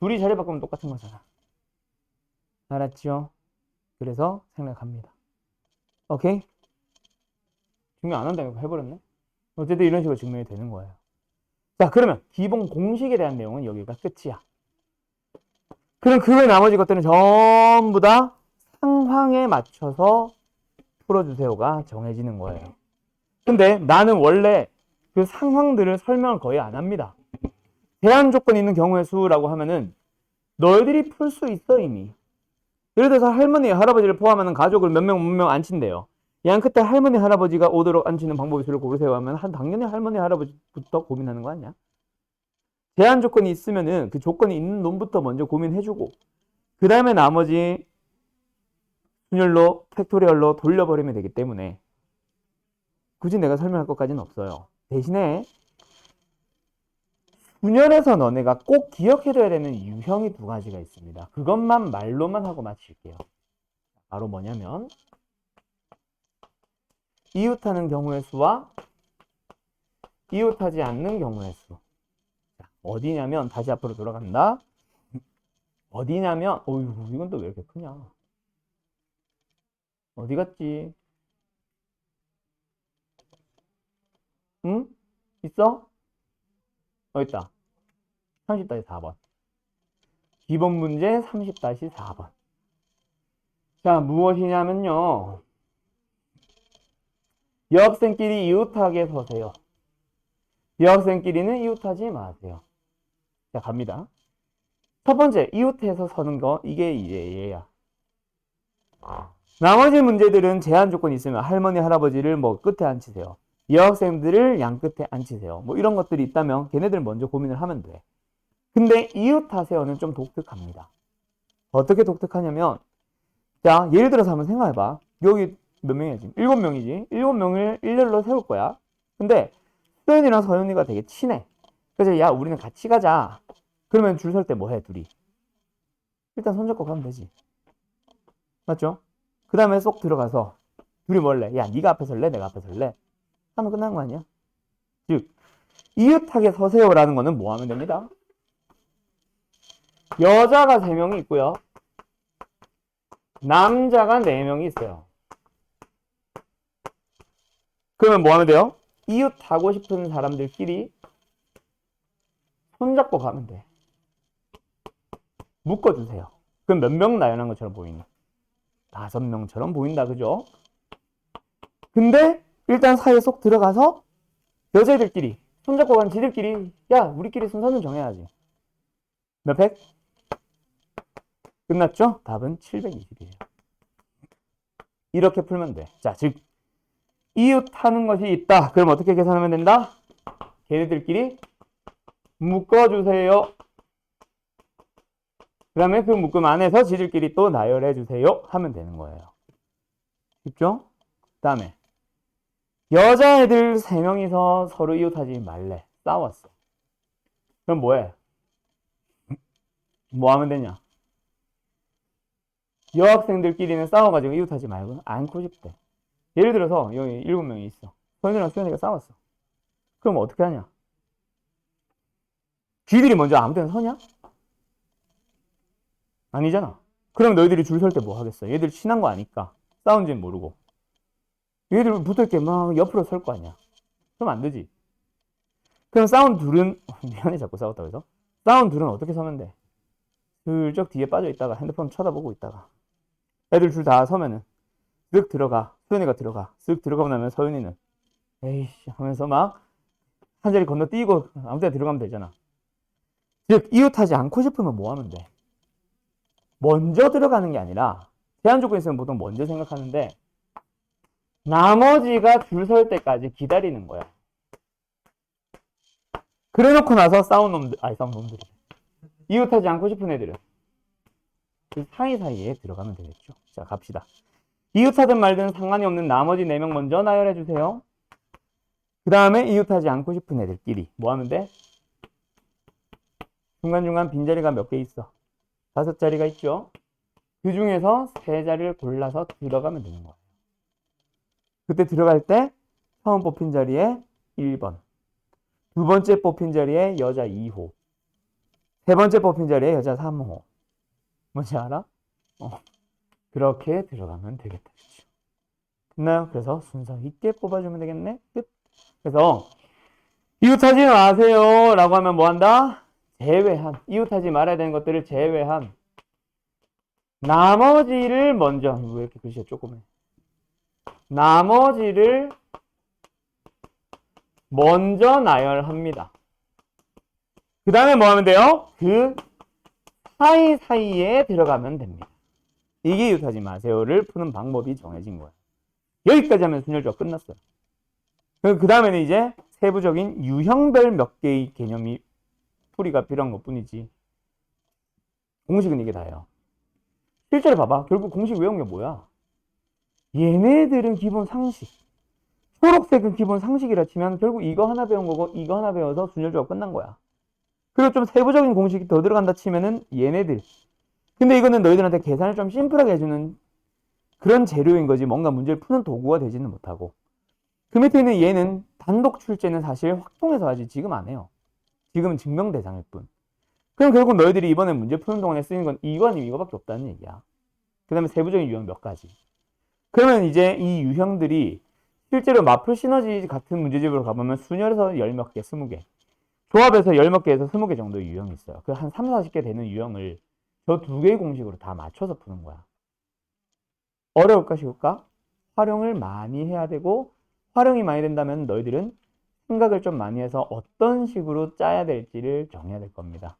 둘이 자리 바꾸면 똑같은 거잖아. 알았죠? 그래서 생략합니다. 오케이? 증명 안 한다니까 해버렸네? 어쨌든 이런 식으로 증명이 되는 거예요. 자, 그러면 기본 공식에 대한 내용은 여기가 끝이야. 그럼 그 외 나머지 것들은 전부 다 상황에 맞춰서 풀어주세요가 정해지는 거예요. 근데 나는 원래 그 상황들을 설명을 거의 안 합니다. 제한 조건이 있는 경우의 수라고 하면은 너희들이 풀 수 있어 이미. 예를 들어서 할머니, 할아버지를 포함하는 가족을 몇 명, 몇 명 앉힌대요. 양 끝에 할머니, 할아버지가 오도록 앉히는 방법의 수를 고르세요 하면 당연히 할머니, 할아버지부터 고민하는 거 아니야? 제한 조건이 있으면은 그 조건이 있는 놈부터 먼저 고민해주고 그 다음에 나머지 순열로, 팩토리얼로 돌려버리면 되기 때문에 굳이 내가 설명할 것까지는 없어요. 대신에 순열에서 너네가 꼭 기억해둬야 되는 유형이 두 가지가 있습니다. 그것만 말로만 하고 마칠게요. 바로 뭐냐면 이웃하는 경우의 수와 이웃하지 않는 경우의 수. 어디냐면 다시 앞으로 돌아간다. 어디냐면 어휴 이건 또 왜 이렇게 크냐. 어디 갔지? 응? 있어? 있다. 30-4번. 기본 문제 30-4번. 자, 무엇이냐면요. 여학생끼리 이웃하게 서세요. 여학생끼리는 이웃하지 마세요. 자, 갑니다. 첫 번째, 이웃해서 서는 거, 이게 얘야. 나머지 문제들은 제한 조건이 있으면 할머니, 할아버지를 뭐 끝에 앉히세요. 여학생들을 양 끝에 앉히세요. 뭐 이런 것들이 있다면 걔네들 먼저 고민을 하면 돼. 근데 이웃하세요는 좀 독특합니다. 어떻게 독특하냐면, 자, 예를 들어서 한번 생각해봐. 여기 몇 명이지? 7명이지? 7명을 일렬로 세울 거야. 근데 수연이랑 서연이가 되게 친해. 그래서 야, 우리는 같이 가자. 그러면 줄 설 때 뭐 해, 둘이? 일단 손잡고 가면 되지. 맞죠? 그 다음에 쏙 들어가서 둘이 뭘래? 야, 네가 앞에 설래? 내가 앞에 설래? 하면 끝난 거 아니야? 즉, 이웃하게 서세요라는 거는 뭐 하면 됩니다? 여자가 3명이 있고요. 남자가 4명이 있어요. 그러면 뭐 하면 돼요? 이웃하고 싶은 사람들끼리 손잡고 가면 돼. 묶어주세요. 그럼 몇 명 나열한 것처럼 보이니? 5명처럼 보인다, 그죠? 근데 일단 사이에 쏙 들어가서 여자애들끼리 손잡고 간 지들끼리 야, 우리끼리 순서는 정해야지. 몇 팩? 끝났죠? 답은 720이에요. 이렇게 풀면 돼. 자, 즉 이웃하는 것이 있다. 그럼 어떻게 계산하면 된다? 걔네들끼리 묶어주세요. 그 다음에 그 묶음 안에서 지들끼리 또 나열해주세요 하면 되는 거예요. 쉽죠? 그 다음에 여자애들 3명이서 서로 이웃하지 말래. 싸웠어. 그럼 뭐해? 뭐 하면 되냐? 여학생들끼리는 싸워가지고 이웃하지 말고 안고 싶대. 예를 들어서 여기 7명이 있어. 서현이랑 수현이가 싸웠어. 그럼 어떻게 하냐? 쥐들이 먼저 아무 데나 서냐? 아니잖아. 그럼 너희들이 줄 설 때 뭐 하겠어? 얘들 친한 거 아니까. 싸운지는 모르고. 얘들 붙어있게 막 옆으로 설 거 아니야. 그럼 안 되지. 그럼 싸운 둘은, 미안해 자꾸 싸웠다고 해서. 싸운 둘은 어떻게 서면 돼? 슬쩍 뒤에 빠져 있다가 핸드폰 쳐다보고 있다가. 애들 줄 다 서면은 쓱 들어가. 소연이가 들어가. 쓱 들어가고 나면 서연이는 에이씨 하면서 막 한 자리 건너뛰고 아무 데나 들어가면 되잖아. 즉 이웃하지 않고 싶으면 뭐 하면 돼? 먼저 들어가는 게 아니라 제한 조건이 있으면 보통 먼저 생각하는데 나머지가 줄 설 때까지 기다리는 거야. 그래 놓고 나서 싸운 놈들이 이웃하지 않고 싶은 애들은 그 사이사이에 들어가면 되겠죠. 자 갑시다. 이웃하든 말든 상관이 없는 나머지 4명 먼저 나열해 주세요. 그 다음에 이웃하지 않고 싶은 애들끼리 뭐 하면 돼? 중간중간 빈자리가 몇 개 있어? 5자리가 있죠. 그 중에서 3자리를 골라서 들어가면 되는 거예요. 그때 들어갈 때 처음 뽑힌 자리에 1번, 두 번째 뽑힌 자리에 여자 2호, 세 번째 뽑힌 자리에 여자 3호. 뭔지 알아? 그렇게 들어가면 되겠다. 그렇죠? 됐나요? 그래서 순서 있게 뽑아주면 되겠네. 끝. 그래서 이웃하지 마세요 라고 하면 뭐 한다? 제외한, 이웃하지 말아야 되는 것들을 제외한 나머지를 먼저, 왜 이렇게 글씨가 조그매? 나머지를 먼저 나열합니다. 그 다음에 뭐 하면 돼요? 그 사이사이에 들어가면 됩니다. 이게 이웃하지 마세요를 푸는 방법이 정해진 거예요. 여기까지 하면 순열조가 끝났어요. 그 다음에는 이제 세부적인 유형별 몇 개의 개념이 풀이가 필요한 것 뿐이지. 공식은 이게 다예요. 실제로 봐봐. 결국 공식 외운 게 뭐야? 얘네들은 기본 상식. 초록색은 기본 상식이라 치면 결국 이거 하나 배운 거고 이거 하나 배워서 순열조가 끝난 거야. 그리고 좀 세부적인 공식이 더 들어간다 치면은 얘네들. 근데 이거는 너희들한테 계산을 좀 심플하게 해주는 그런 재료인 거지 뭔가 문제를 푸는 도구가 되지는 못하고. 그 밑에 있는 얘는 단독 출제는 사실 확통해서 하지 지금 안 해요. 지금은 증명 대상일 뿐. 그럼 결국 너희들이 이번에 문제 푸는 동안에 쓰는 건 이거 아니면 이거밖에 없다는 얘기야. 그 다음에 세부적인 유형 몇 가지. 그러면 이제 이 유형들이 실제로 마플 시너지 같은 문제집으로 가보면 순열에서 10몇 개, 20개. 조합에서 10몇 개에서 20개 정도의 유형이 있어요. 그 한 3, 40개 되는 유형을 저 2개의 공식으로 다 맞춰서 푸는 거야. 어려울까 쉬울까? 활용을 많이 해야 되고 활용이 많이 된다면 너희들은 생각을 좀 많이 해서 어떤 식으로 짜야 될지를 정해야 될 겁니다.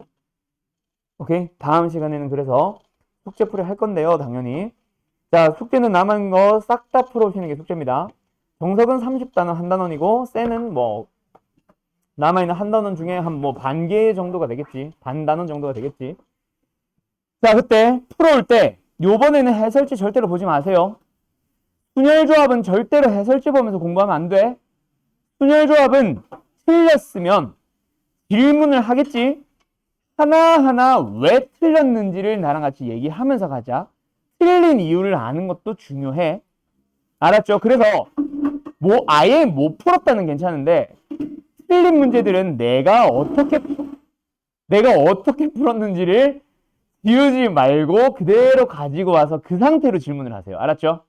오케이? 다음 시간에는 그래서 숙제풀이 할 건데요. 당연히. 자, 숙제는 남은 거 싹 다 풀어오시는 게 숙제입니다. 정석은 30단원 한 단원이고 쎄는 뭐 남아있는 한 단원 중에 한 뭐 반 개 정도가 되겠지. 반 단원 정도가 되겠지. 자, 그때 풀어올 때 요번에는 해설지 절대로 보지 마세요. 순열조합은 절대로 해설지 보면서 공부하면 안 돼. 순열조합은 틀렸으면 질문을 하겠지. 하나하나 왜 틀렸는지를 나랑 같이 얘기하면서 가자. 틀린 이유를 아는 것도 중요해. 알았죠? 그래서 뭐 아예 못 풀었다는 괜찮은데 틀린 문제들은 내가 어떻게 풀었는지를 지우지 말고 그대로 가지고 와서 그 상태로 질문을 하세요. 알았죠?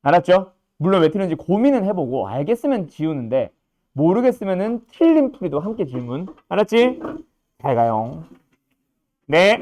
알았죠? 물론 왜 틀린지 고민은 해보고 알겠으면 지우는데 모르겠으면은 틀린 풀이도 함께 질문. 알았지? 잘 가요. 네.